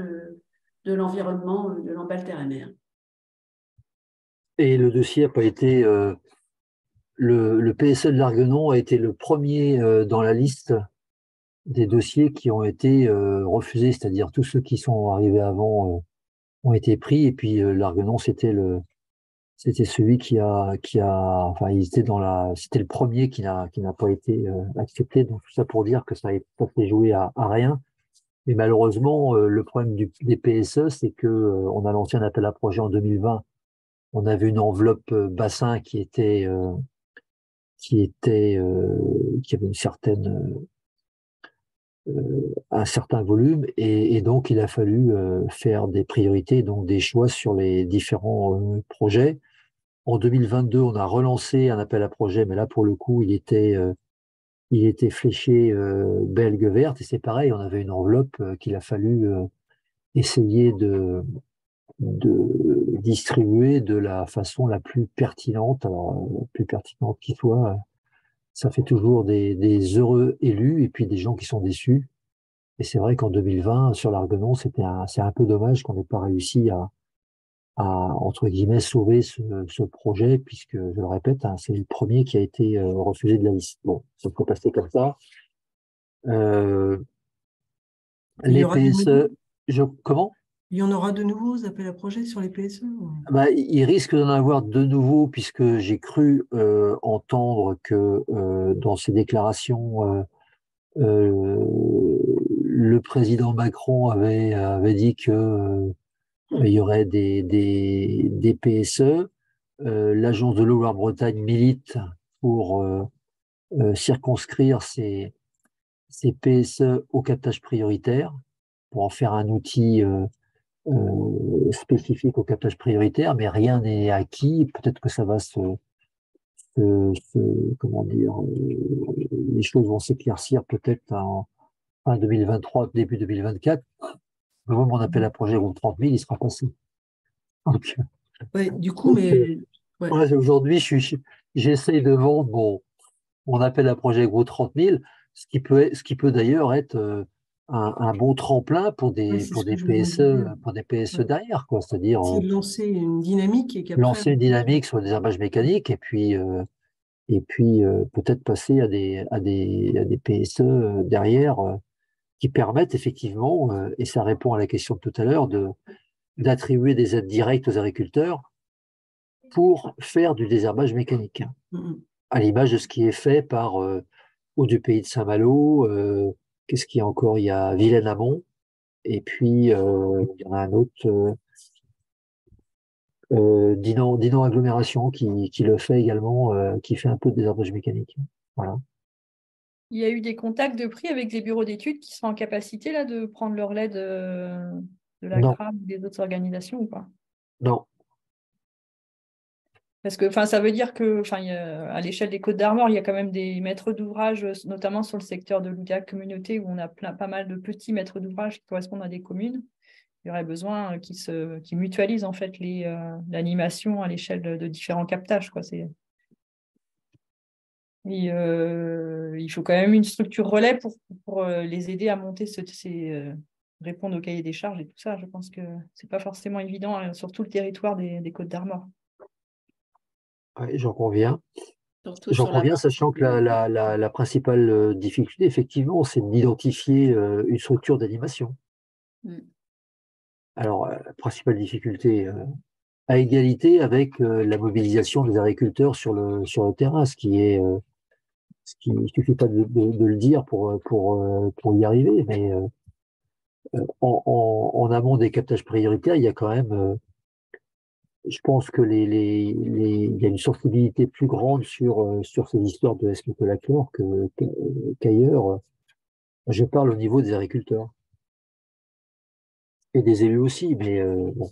de l'environnement de l'Amballe-Terre-et-Mer. Et le dossier n'a pas été... le PSE de l'Arguenon a été le premier dans la liste des dossiers qui ont été refusés, c'est-à-dire tous ceux qui sont arrivés avant ont été pris. Et puis l'Arguenon, c'était celui enfin, c'était le premier qui n'a pas été accepté. Donc tout ça pour dire que ça s'est joué à rien. Mais malheureusement, le problème des PSE, c'est que on a lancé un appel à projet en 2020. On avait une enveloppe bassin qui avait un certain volume, et donc il a fallu faire des priorités, donc des choix sur les différents projets. En 2022, on a relancé un appel à projet, mais là pour le coup, il était fléché belge verte, et c'est pareil, on avait une enveloppe qu'il a fallu essayer de distribuer de la façon la plus pertinente, alors plus pertinente qui soit. Ça fait toujours des heureux élus et puis des gens qui sont déçus. Et c'est vrai qu'en 2020, sur l'Arguenon, c'est un peu dommage qu'on n'ait pas réussi entre guillemets, sauver ce projet, puisque, je le répète, hein, c'est le premier qui a été refusé de la liste. Bon, ça peut passer comme ça. Euh, Il y les aura de nouveau, PSE, comment? il y en aura de nouveaux appels à projets sur les PSE? Bah, il risque d'en avoir de nouveau, puisque j'ai cru entendre que dans ses déclarations, le président Macron avait dit que il y aurait des PSE. L'agence de l'eau Loire-Bretagne milite pour circonscrire ces PSE au captage prioritaire, pour en faire un outil spécifique au captage prioritaire, mais rien n'est acquis. Peut-être que ça va comment dire, les choses vont s'éclaircir peut-être en fin 2023, début 2024. Le moment où on appelle un projet groupe 30 000, il sera passé. Donc, Ouais, du coup, mais ouais. ouais, aujourd'hui, j'essaye de vendre mon appel à projet gros 30 000, ce qui peut d'ailleurs être un bon tremplin Ouais, c'est ce que je me disais. pour des PSE Ouais. derrière, quoi. C'est-à-dire Essayer de lancer une dynamique et qu'après, lancer une dynamique sur le désherbage mécanique, et puis peut-être passer à des PSE derrière qui permettent effectivement, et ça répond à la question de tout à l'heure, d'attribuer des aides directes aux agriculteurs pour faire du désherbage mécanique, Mhm. à l'image de ce qui est fait par ou du pays de Saint-Malo, qu'est-ce qu'il y a encore? Il y a Vilaine-Amont, et puis il y en a un autre, Dinan Agglomération, qui le fait également, qui fait un peu de désherbage mécanique. Voilà. Il y a eu des contacts de prix avec les bureaux d'études qui sont en capacité là, de prendre le relais de la Non, CRAB ou des autres organisations ou pas? non. Parce que ça veut dire que à l'échelle des Côtes d'Armor, il y a quand même des maîtres d'ouvrage, notamment sur le secteur de l'UDAC communauté, où on a pas mal de petits maîtres d'ouvrage qui correspondent à des communes. Il y aurait besoin qu'ils mutualisent en fait l'animation à l'échelle de différents captages, quoi. Il faut quand même une structure relais pour les aider à monter répondre au cahier des charges et tout ça. Je pense que ce n'est pas forcément évident sur tout le territoire des Côtes d'Armor. Ouais, j'en conviens. Surtout J'en sur la conviens, partie. sachant que la principale difficulté, effectivement, c'est d'identifier une structure d'animation. Mm. Alors, la principale difficulté, à égalité avec la mobilisation des agriculteurs sur le terrain, il suffit pas de le dire pour y arriver, mais en amont des captages prioritaires, il y a quand même, je pense que il y a une sensibilité plus grande sur ces histoires de S-métolachlore qu'ailleurs. Je parle au niveau des agriculteurs et des élus aussi, mais bon,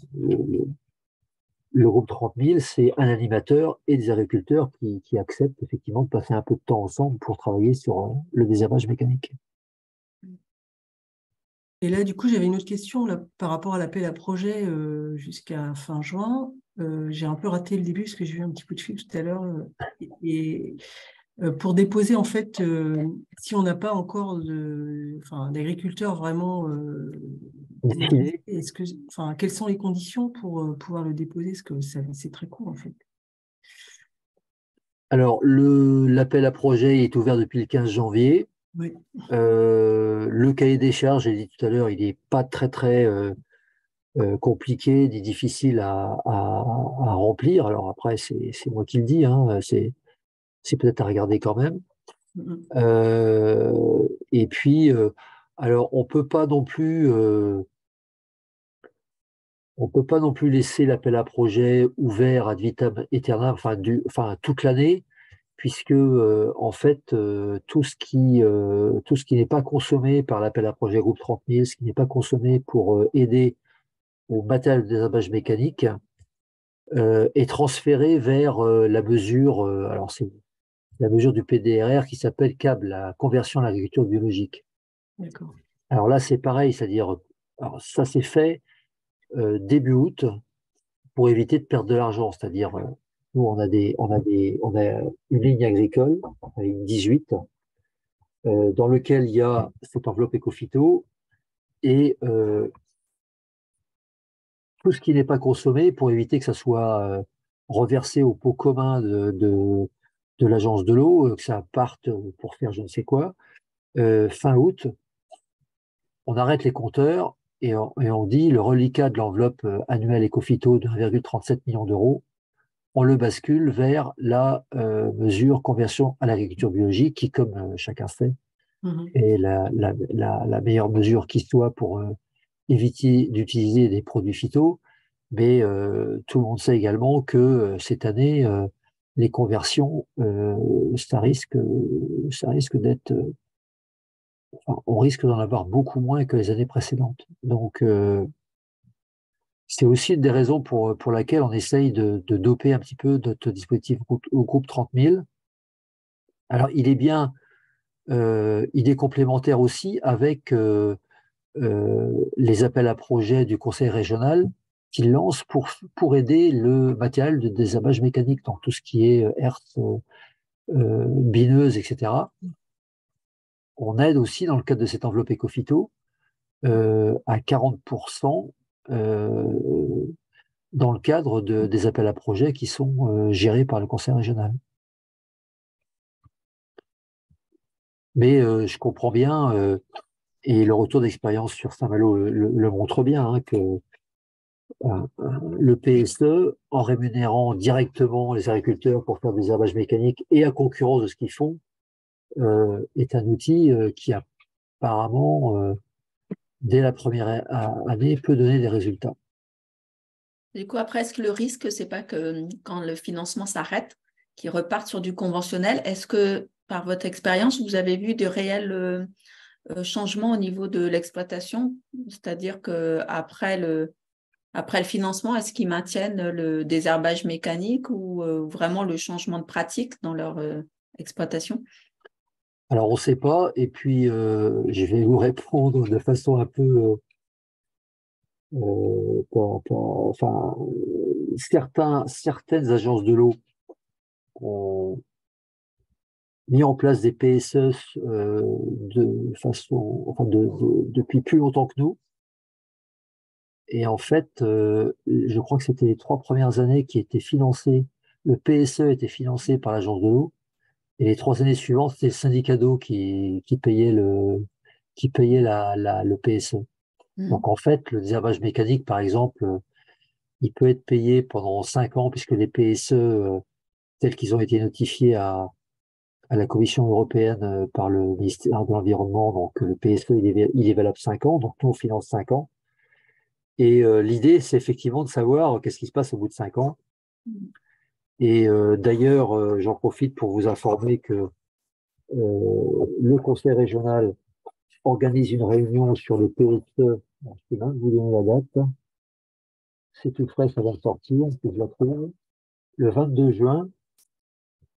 le groupe 30 000, c'est un animateur et des agriculteurs qui acceptent effectivement de passer un peu de temps ensemble pour travailler sur le désherbage mécanique. Et là, du coup, j'avais une autre question là, par rapport à l'appel à projet jusqu'à fin juin. J'ai un peu raté le début parce que j'ai eu un petit coup de fil tout à l'heure. Et pour déposer, en fait, si on n'a pas encore d'agriculteurs vraiment Décidé. quelles sont les conditions pour pouvoir le déposer? Parce que c'est très court, en fait. Alors, l'appel à projet est ouvert depuis le 15 janvier. Oui. Le cahier des charges, j'ai dit tout à l'heure, il n'est pas très compliqué ni difficile à remplir. Alors après, c'est moi qui le dis, hein, c'est peut-être à regarder quand même. Et puis, alors on peut pas non plus laisser l'appel à projet ouvert ad vitam aeternam, enfin toute l'année, puisque en fait tout ce qui n'est pas consommé par l'appel à projet groupe 30 000, ce qui n'est pas consommé pour aider au matériel de désherbage mécanique, est transféré vers la mesure, alors c'est la mesure du PDRR qui s'appelle CAB, la conversion à l'agriculture biologique. D'accord. Alors là, c'est pareil, c'est-à-dire, alors ça c'est fait début août pour éviter de perdre de l'argent, c'est-à-dire, nous on a une ligne agricole, une 18, dans lequel il y a cette enveloppe éco-phyto et tout ce qui n'est pas consommé pour éviter que ça soit reversé au pot commun de l'agence de l'eau, que ça parte pour faire je ne sais quoi. Fin août, on arrête les compteurs et on dit le reliquat de l'enveloppe annuelle éco-phyto de 1,37 million d'euros, on le bascule vers la mesure conversion à l'agriculture biologique qui, comme chacun sait, est la meilleure mesure qui soit pour éviter d'utiliser des produits phyto. Mais tout le monde sait également que cette année, les conversions, ça risque d'être, enfin, on risque d'en avoir beaucoup moins que les années précédentes. Donc, c'est aussi une des raisons pour laquelle on essaye de doper un petit peu notre dispositif au groupe 30 000. Alors, il est complémentaire aussi avec les appels à projets du conseil régional qu'il lance pour aider le matériel de désherbage mécanique, donc tout ce qui est herse, bineuse, etc. On aide aussi, dans le cadre de cette enveloppe éco-phyto, à 40% dans le cadre des appels à projets qui sont gérés par le conseil régional. Mais je comprends bien, et le retour d'expérience sur Saint-Malo le montre bien, hein, que le PSE, en rémunérant directement les agriculteurs pour faire des herbages mécaniques et à concurrence de ce qu'ils font, est un outil qui apparemment, dès la première année, peut donner des résultats. Du coup, après, est-ce que le risque, c'est pas que quand le financement s'arrête, qu'ils repartent sur du conventionnel? Est-ce que, par votre expérience, vous avez vu de réels changements au niveau de l'exploitation? C'est-à-dire qu'après le financement, est-ce qu'ils maintiennent le désherbage mécanique ou vraiment le changement de pratique dans leur exploitation? Alors, on ne sait pas, et puis je vais vous répondre de façon un peu... enfin, certaines agences de l'eau ont mis en place des PSE depuis plus longtemps que nous. Et en fait, je crois que c'était les 3 premières années qui étaient financées. Le PSE était financé par l'agence de l'eau. Et les 3 années suivantes, c'était le syndicat d'eau qui payait le PSE. Donc en fait, le désherbage mécanique, par exemple, il peut être payé pendant 5 ans, puisque les PSE, tels qu'ils ont été notifiés à la Commission européenne par le ministère de l'Environnement, donc le PSE, il est valable 5 ans, donc nous, on finance 5 ans. Et l'idée, c'est effectivement de savoir qu'est-ce qui se passe au bout de 5 ans. Et d'ailleurs, j'en profite pour vous informer que le conseil régional organise une réunion sur le PSE. Je peux même vous donner la date. C'est tout frais, ça va sortir, que je la trouve. Le 22 juin.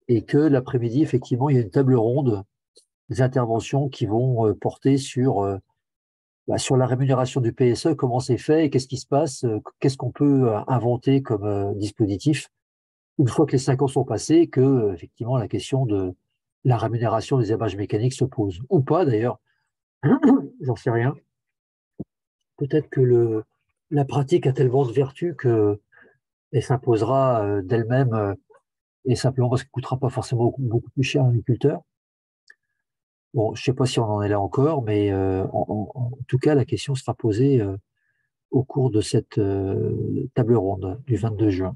Et que l'après-midi, effectivement, il y a une table ronde des interventions qui vont porter sur la rémunération du PSE, comment c'est fait et qu'est-ce qui se passe, qu'est-ce qu'on peut inventer comme dispositif une fois que les 5 ans sont passés, que effectivement la question de la rémunération des herbages mécaniques se pose. Ou pas d'ailleurs, j'en sais rien. Peut-être que la pratique a tellement de vertu qu'elle s'imposera d'elle-même et simplement parce qu'elle ne coûtera pas forcément beaucoup plus cher à l'agriculteur. Bon, je ne sais pas si on en est là encore, mais en tout cas, la question sera posée au cours de cette table ronde du 22 juin.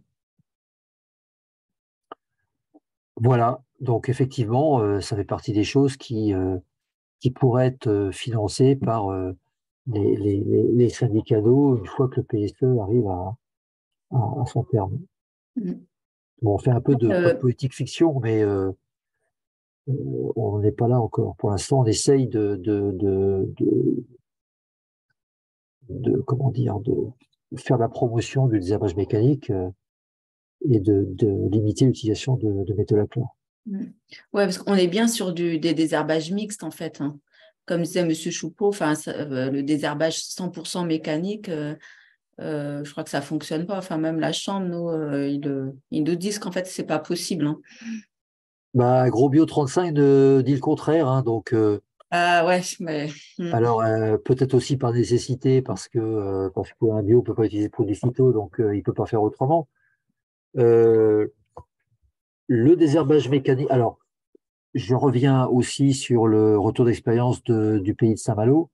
Voilà, donc effectivement, ça fait partie des choses qui pourraient être financées par les syndicats d'eau une fois que le PSE arrive à son terme. Bon, on fait un peu de politique fiction, mais on n'est pas là encore. Pour l'instant, on essaye comment dire, de faire la promotion du désherbage mécanique et de limiter l'utilisation de métaux à chlore. Oui, parce qu'on est bien sur des désherbages mixtes, en fait. Hein. Comme disait M. Choupeau, le désherbage 100% mécanique, je crois que ça ne fonctionne pas. Enfin, même la Chambre, ils nous disent qu'en fait, ce n'est pas possible. Hein. Bah, Grosbio 35 dit le contraire. Hein, donc, ah ouais, mais... Alors, peut-être aussi par nécessité, parce qu'un bio ne peut pas utiliser de produits phyto, donc il ne peut pas faire autrement. Le désherbage mécanique. Alors, je reviens aussi sur le retour d'expérience du pays de Saint-Malo.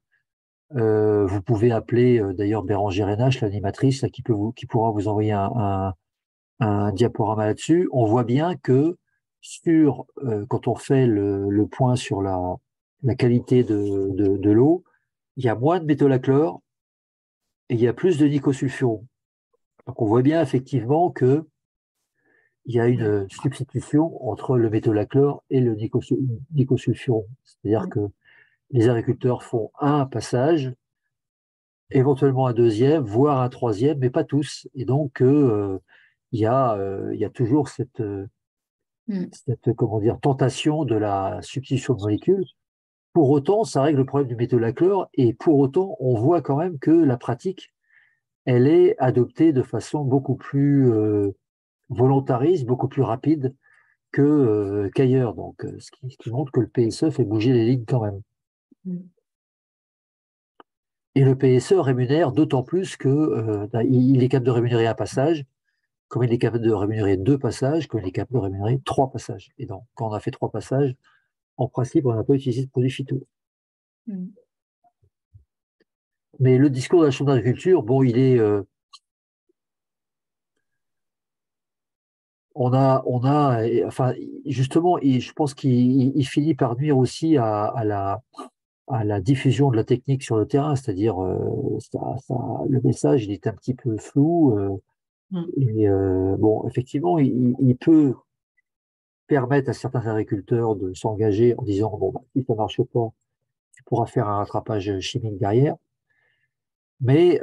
Vous pouvez appeler d'ailleurs Bérangère Renache, l'animatrice, qui pourra vous envoyer un diaporama là-dessus. On voit bien que quand on fait le point sur la qualité de l'eau, il y a moins de métaux à chlore et il y a plus de nicosulfuron. Donc on voit bien effectivement que il y a une substitution entre le métaux à chlore et le nicosulfuron. C'est-à-dire que les agriculteurs font un passage, éventuellement un deuxième, voire un troisième, mais pas tous. Et donc il y a toujours cette comment dire, tentation de la substitution de molécules. Pour autant, ça règle le problème du métaux à chlore, et pour autant, on voit quand même que la pratique, elle est adoptée de façon beaucoup plus volontariste, beaucoup plus rapide qu'ailleurs. Donc, ce qui montre que le PSE fait bouger les lignes quand même. Et le PSE rémunère d'autant plus qu'il est capable de rémunérer un passage, comme il est capable de rémunérer 2 passages, comme il est capable de rémunérer 3 passages. Et donc, quand on a fait 3 passages, en principe, on n'a pas utilisé de produits phyto. Mais le discours de la Chambre d'agriculture, bon, il est... enfin, justement, je pense qu'il finit par nuire aussi à la diffusion de la technique sur le terrain, c'est-à-dire le message, il est un petit peu flou. Et bon, effectivement, il peut permettre à certains agriculteurs de s'engager en disant, bon, bah, si ça ne marche pas, tu pourras faire un rattrapage chimique derrière. Mais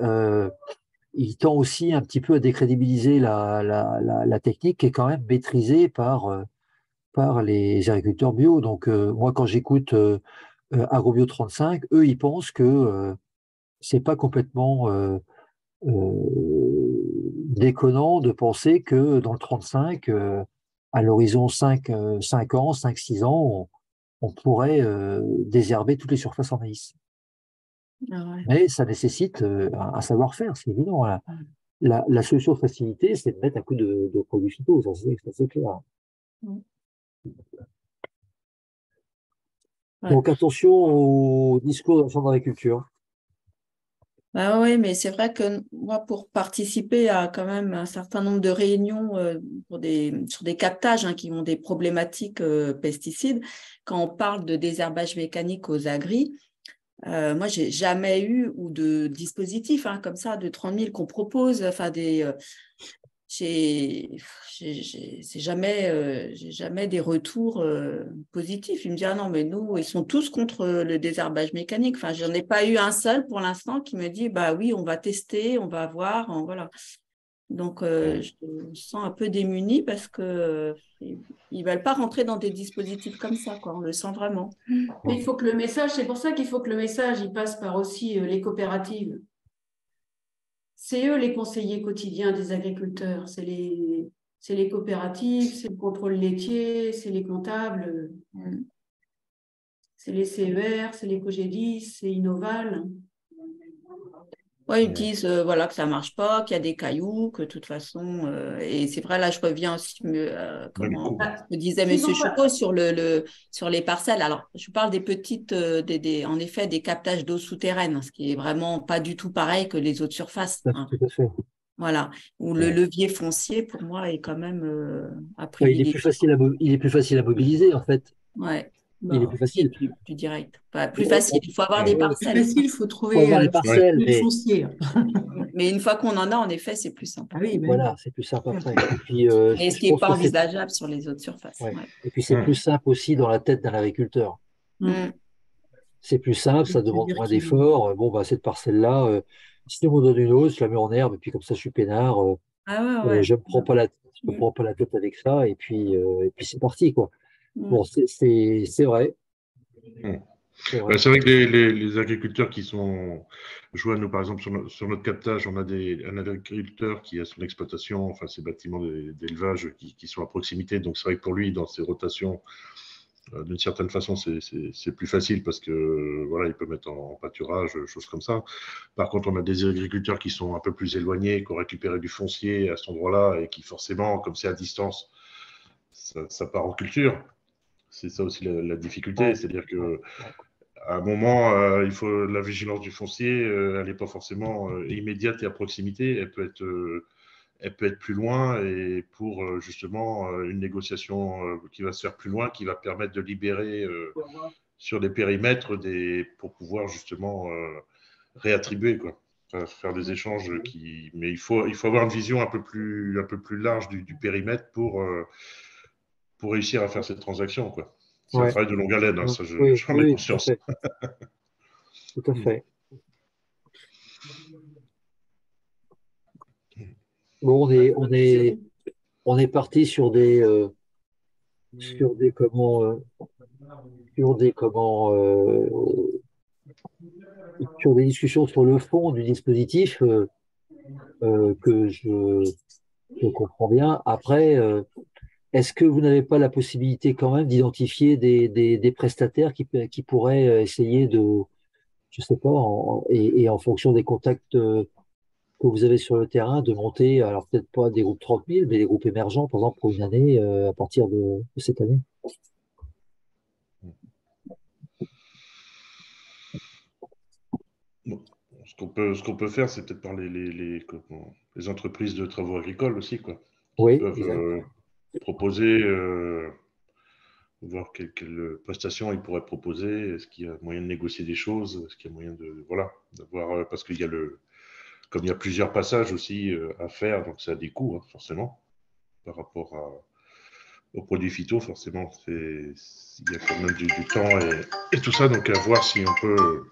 il tend aussi un petit peu à décrédibiliser la technique qui est quand même maîtrisée par les agriculteurs bio. Donc, moi, quand j'écoute AgroBio 35, eux, ils pensent que c'est pas complètement déconnant de penser que dans le 35, à l'horizon 5 ans, 5-6 ans, on pourrait désherber toutes les surfaces en maïs. Mais ça nécessite un savoir-faire, c'est évident. Voilà. La solution de facilité, c'est de mettre un coup de produit phyto, ça c'est clair. Donc attention au discours de la Chambre d'agriculture. Ah oui, mais c'est vrai que moi, pour participer à quand même un certain nombre de réunions sur des captages qui ont des problématiques pesticides, quand on parle de désherbage mécanique aux agris, moi, j'ai jamais eu ou de dispositif comme ça de 30 000 qu'on propose. Enfin, j'ai jamais des retours positifs. Ils me disent ah non mais nous ils sont tous contre le désherbage mécanique. Enfin, j'en ai pas eu un seul pour l'instant qui me dit bah oui on va tester, on va voir, voilà. Donc je me sens un peu démunie parce que ils veulent pas rentrer dans des dispositifs comme ça quoi. On le sent vraiment. Mais il faut que le message, c'est pour ça qu'il faut que le message il passe par aussi les coopératives. C'est eux les conseillers quotidiens des agriculteurs, c'est les coopératives, c'est le contrôle laitier, c'est les comptables, c'est les CER, c'est les Cogedis, c'est Innoval. Ouais, ils disent voilà, que ça ne marche pas, qu'il y a des cailloux, que de toute façon. Et c'est vrai, là, je reviens aussi, Ouais, du comment coup, Ah, me disait s'ils Monsieur ont pas. Choucault sur les parcelles. Alors, je parle des petites, en effet, des captages d'eau souterraine, ce qui est vraiment pas du tout pareil que les eaux de surface, hein. Tout à fait. Voilà. Où le levier foncier, pour moi, est quand même à Enfin, privilégier. il est plus facile à mobiliser, en fait. Ouais. Il est Bah, plus facile. Plus direct. Enfin, plus facile. Il faut avoir des ouais. C'est parcelles. facile, il faut Faut trouver avoir les Ouais. parcelles, le mais foncier. Mais une fois qu'on en a, en effet, c'est plus simple. Ah oui, ben voilà, c'est plus simple après. Et puis, Mais ce je qui n'est pense pas que c'est envisageable sur les autres surfaces. ouais. Ouais. Et puis c'est plus simple aussi dans la tête d'un agriculteur. oui. Mm. C'est plus simple, ça demande C'est-à-dire moins qu'il d'efforts. Bon, bah, cette parcelle-là, si on me donne une hausse, je la mets en herbe, et puis comme ça, je suis peinard. Ah ouais, ouais. Je me prends pas je me Mm. prends pas la tête avec ça, et puis c'est parti, quoi. Mm. Bon, c'est vrai, Hmm. c'est vrai. C'est vrai que les agriculteurs qui sont, je vois, nous, par exemple, sur notre captage, on a un agriculteur qui a son exploitation, enfin, ses bâtiments d'élevage qui sont à proximité. Donc, c'est vrai que pour lui, dans ses rotations, d'une certaine façon, c'est plus facile parce que, voilà, il peut mettre en pâturage, choses comme ça. Par contre, on a des agriculteurs qui sont un peu plus éloignés, qui ont récupéré du foncier à cet endroit-là et qui, forcément, comme c'est à distance, ça part en culture. C'est ça aussi la difficulté, Ouais, c'est-à-dire que ouais, à un moment, il faut la vigilance du foncier, elle n'est pas forcément immédiate et à proximité, elle peut être plus loin et pour justement une négociation qui va se faire plus loin, qui va permettre de libérer sur des périmètres pour pouvoir justement réattribuer, quoi. Enfin, faire des échanges mais il faut avoir une vision un peu plus large du périmètre pour réussir à faire cette transaction, quoi. C'est un ouais. travail de longue haleine, hein, Ouais. ça Oui, j'en ai oui, tout à conscience. fait, tout à Mm. fait. Bon, on est parti sur des comment, sur des comment, sur des discussions sur le fond du dispositif que je comprends bien. Après, est-ce que vous n'avez pas la possibilité quand même d'identifier des prestataires qui pourraient essayer de, je sais pas, et en fonction des contacts que vous avez sur le terrain, de monter, alors peut-être pas des groupes 30 000, mais des groupes émergents, par exemple, pour une année, à partir de cette année? Bon, ce qu'on peut faire, c'est peut-être par les entreprises de travaux agricoles aussi, quoi, qui Oui, peuvent exact. proposer, voir quelles prestations ils pourraient proposer. Est-ce qu'il y a moyen de négocier des choses? Est-ce qu'il y a moyen de, voilà, d'avoir, parce qu'il y a comme il y a plusieurs passages aussi à faire, donc ça a des coûts, hein, forcément, par rapport aux produits phyto, forcément, il y a quand même du temps et tout ça, donc à voir si on peut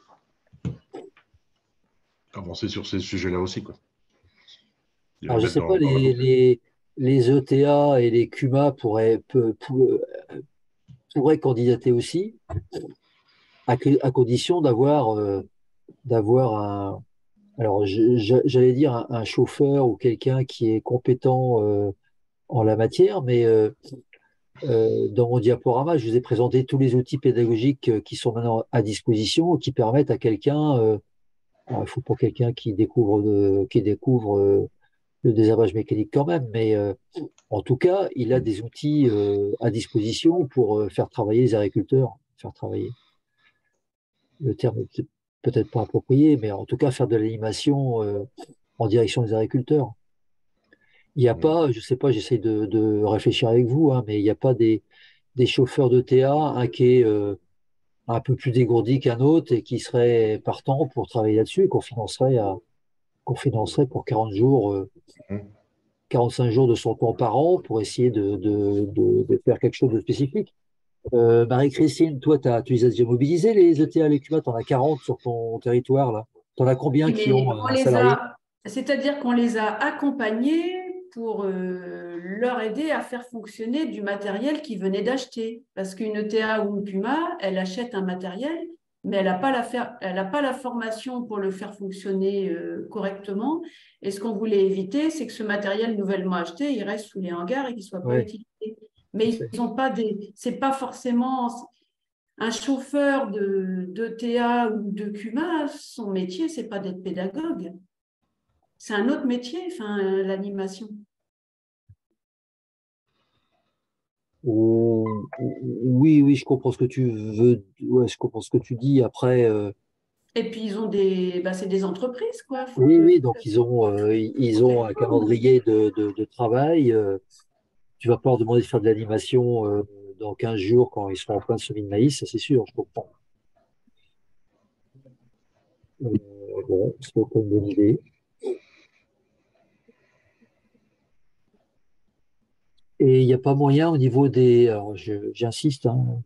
avancer sur ces sujets-là aussi, quoi. Et les Alors, je mettre sais pas, dans la boucle. les ETA et les CUMA pourraient candidater aussi, à condition d'avoir alors, j'allais dire un chauffeur ou quelqu'un qui est compétent en la matière, mais dans mon diaporama, je vous ai présenté tous les outils pédagogiques qui sont maintenant à disposition, qui permettent à quelqu'un, alors il faut pas quelqu'un qui découvre le désherbage mécanique quand même, mais en tout cas, il a des outils à disposition pour faire travailler les agriculteurs, faire travailler. Le terme est peut-être pas approprié, mais en tout cas faire de l'animation en direction des agriculteurs. Il n'y a Mm. pas, je sais pas, j'essaie de réfléchir avec vous, hein, mais il n'y a pas des chauffeurs de TA, un qui est un peu plus dégourdi qu'un autre et qui serait partant pour travailler là-dessus, qu'on financerait pour 40 jours, Mm. 45 jours de son temps par an pour essayer de faire quelque chose de spécifique. Marie-Christine, toi, tu les as déjà mobilisés, les ETA, les CUMA, tu en as 40 sur ton territoire, là. Tu en as combien Oui, qui ont mais un salarié? c'est-à-dire qu'on les a accompagnés pour leur aider à faire fonctionner du matériel qu'ils venaient d'acheter. Parce qu'une ETA ou une PUMA, elle achète un matériel, mais elle n'a pas la formation pour le faire fonctionner correctement. Et ce qu'on voulait éviter, c'est que ce matériel nouvellement acheté, il reste sous les hangars et qu'il ne soit pas Ouais, utilisé. Mais ils n'ont pas c'est pas forcément. Un chauffeur de TA ou de CUMA, son métier, c'est pas d'être pédagogue. C'est un autre métier, enfin, l'animation. Oui, oui, je comprends ce que tu veux. Ouais, je comprends ce que tu dis. Après, Et puis, c'est des entreprises, quoi. Faut oui, que, oui, donc ils ont un calendrier de travail. Tu vas pas leur demander de faire de l'animation dans 15 jours quand ils seront en plein semis de maïs, ça c'est sûr, je comprends. Euh, bon, c'est pas une bonne idée. Et il n'y a pas moyen au niveau des, alors j'insiste, hein,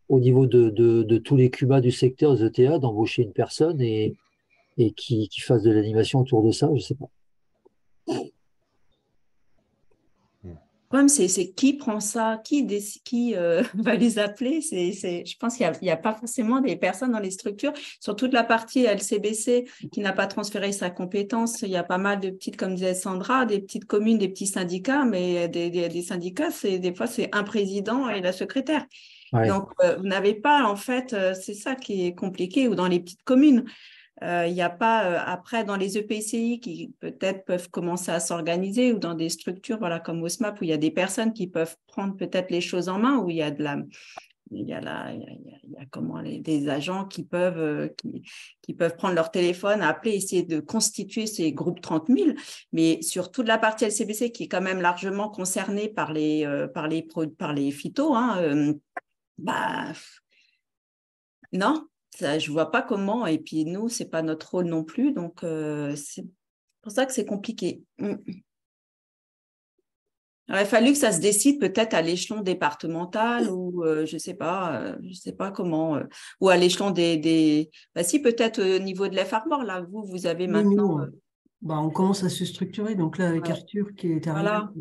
au niveau de tous les CUBA du secteur des ETA, d'embaucher une personne et qui fasse de l'animation autour de ça, je sais pas. Le problème, c'est qui prend ça, qui va les appeler. Je pense qu'il n'y a pas forcément des personnes dans les structures. Sur toute la partie LCBC qui n'a pas transféré sa compétence, il y a pas mal de petites, comme disait Sandra, des petites communes, des petits syndicats, mais des syndicats, des fois, c'est un président et la secrétaire. Ouais. Donc, vous n'avez pas, en fait, c'est ça qui est compliqué, ou dans les petites communes. Il n'y a pas, après, dans les EPCI qui peut-être peuvent commencer à s'organiser ou dans des structures voilà, comme OSMAP où il y a des personnes qui peuvent prendre peut-être les choses en main, où il y a des agents qui peuvent prendre leur téléphone, appeler, essayer de constituer ces groupes 30 000. Mais sur toute la partie LCBC qui est quand même largement concernée par les phytos, hein, non. Ça, je ne vois pas comment. Et puis, nous, ce n'est pas notre rôle non plus. Donc, c'est pour ça que c'est compliqué. Il aurait fallu que ça se décide peut-être à l'échelon départemental ou je ne sais pas comment. Ou à l'échelon si, peut-être au niveau de l'EFARBOR, là, vous avez Oui, mais maintenant… nous, on commence à se structurer. Donc là, avec Ouais. Arthur qui est arrivé. Voilà.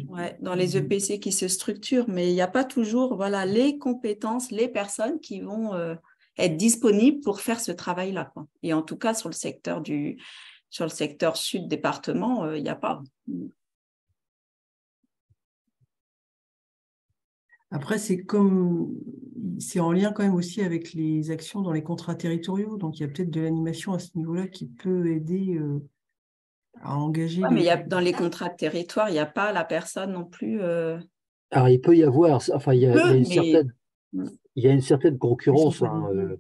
Ouais, dans les EPC qui se structurent, mais il n'y a pas toujours les compétences, les personnes qui vont être disponibles pour faire ce travail-là, quoi. Et en tout cas, sur le secteur sud département, il n'y a pas. Après, c'est en lien quand même aussi avec les actions dans les contrats territoriaux. Donc, il y a peut-être de l'animation à ce niveau-là qui peut aider à engager Ouais, mais dans les contrats de territoire, il n'y a pas la personne non plus. Alors, il peut y avoir, enfin, Mais… il y a une certaine Ils sont concurrence, pas hein, dédiés.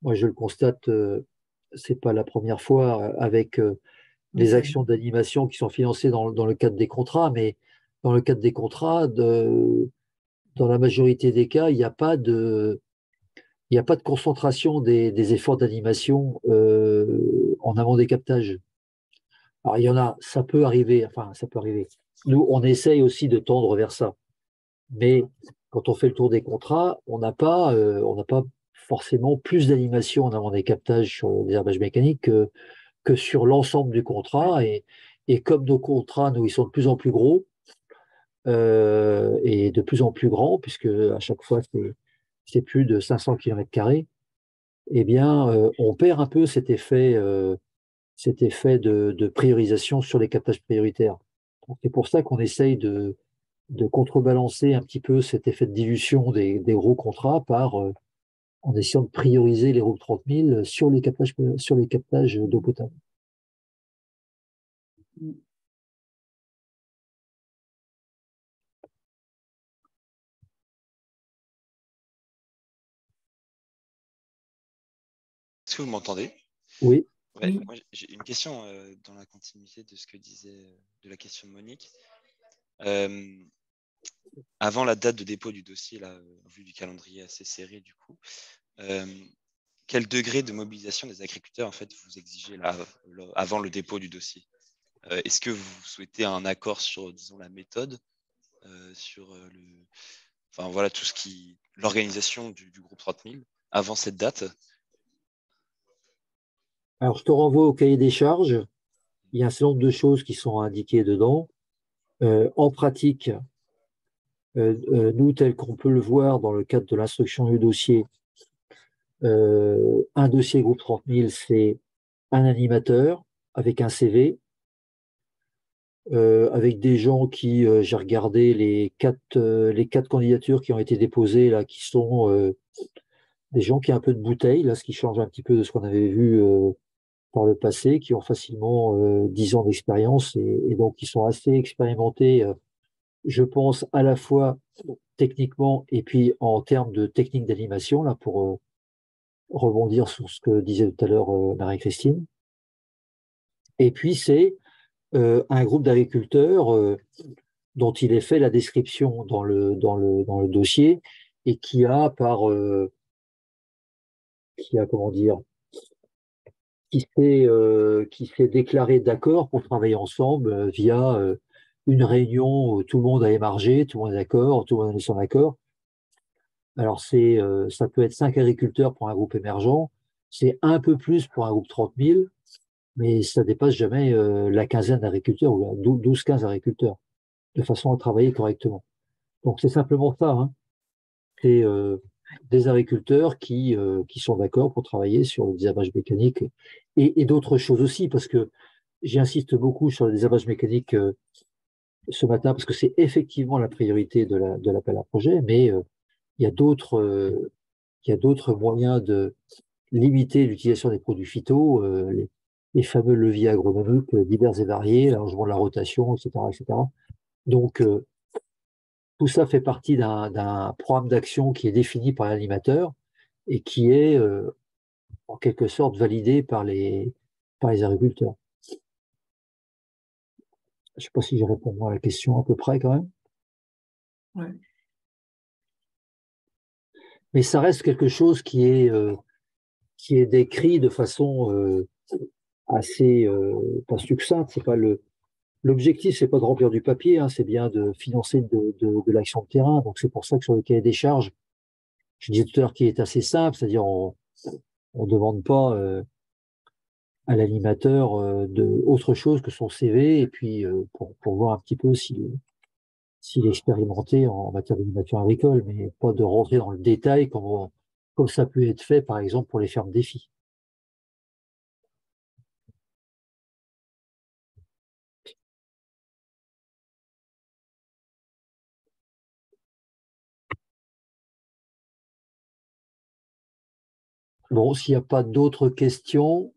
moi, je le constate, c'est pas la première fois avec Mais les ça, actions d'animation qui sont financées dans le cadre des contrats, mais dans le cadre des contrats, dans la majorité des cas, il n'y a pas de concentration des efforts d'animation en amont des captages. Alors, il y en a, ça peut arriver, enfin, ça peut arriver. Nous, on essaye aussi de tendre vers ça. Mais quand on fait le tour des contrats, on n'a pas forcément plus d'animation en amont des captages sur les herbages mécaniques que sur l'ensemble du contrat. Et comme nos contrats, nous, ils sont de plus en plus gros et de plus en plus grands, puisque à chaque fois, c'est plus de 500 km², eh bien, on perd un peu cet effet de priorisation sur les captages prioritaires. Donc, c'est pour ça qu'on essaye de contrebalancer un petit peu cet effet de dilution des gros contrats en essayant de prioriser les groupes 30 000 sur les captages d'eau potable. Est-ce que vous m'entendez? Oui. Ouais, oui. moi j'ai une question dans la continuité de ce que disait de la question de Monique. Avant la date de dépôt du dossier, là, en vue du calendrier assez serré du coup, quel degré de mobilisation des agriculteurs en fait vous exigez là, avant le dépôt du dossier? Est-ce que vous souhaitez un accord sur, disons, la méthode, sur enfin voilà tout ce qui, l'organisation du groupe 30 000 avant cette date? Alors, je te renvoie au cahier des charges. Il y a un certain nombre de choses qui sont indiquées dedans. En pratique, nous, tel qu'on peut le voir dans le cadre de l'instruction du dossier, un dossier groupe 30 000, c'est un animateur avec un CV, avec des gens qui, j'ai regardé les quatre candidatures qui ont été déposées là, qui sont des gens qui ont un peu de bouteille, là, ce qui change un petit peu de ce qu'on avait vu par le passé, qui ont facilement 10 ans d'expérience et donc qui sont assez expérimentés, je pense, à la fois techniquement et puis en termes de technique d'animation, là, pour rebondir sur ce que disait tout à l'heure Marie-Christine. Et puis, c'est un groupe d'agriculteurs dont il est fait la description dans le dossier et qui a, comment dire, qui s'est déclaré d'accord pour travailler ensemble via une réunion où tout le monde a émargé, tout le monde est d'accord, tout le monde a mis son accord. Alors, ça peut être 5 agriculteurs pour un groupe émergent, c'est un peu plus pour un groupe 30 000, mais ça dépasse jamais la quinzaine d'agriculteurs ou 12-15 agriculteurs, de façon à travailler correctement. Donc, c'est simplement ça, hein. C'est des agriculteurs qui sont d'accord pour travailler sur le désherbage mécanique et d'autres choses aussi, parce que j'insiste beaucoup sur le désherbage mécanique ce matin, parce que c'est effectivement la priorité de l'appel à projet, mais il y a il y a d'autres moyens de limiter l'utilisation des produits phyto, les fameux leviers agronomiques divers et variés, l'allongement de la rotation, etc., etc. Donc, tout ça fait partie d'un programme d'action qui est défini par l'animateur et qui est en quelque sorte validé par les agriculteurs. Je ne sais pas si je réponds à la question à peu près quand même. Ouais. Mais ça reste quelque chose qui est décrit de façon assez pas succincte. C'est pas l'objectif, c'est pas de remplir du papier, hein, c'est bien de financer de l'action de terrain. Donc c'est pour ça que sur le cahier des charges, je disais tout à l'heure qu'il est assez simple, c'est-à-dire on demande pas à l'animateur autre chose que son CV et puis pour voir un petit peu s'il est expérimenté en matière d'animation agricole, mais pas de rentrer dans le détail comme ça peut être fait par exemple pour les fermes défis. Bon, s'il n'y a pas d'autres questions,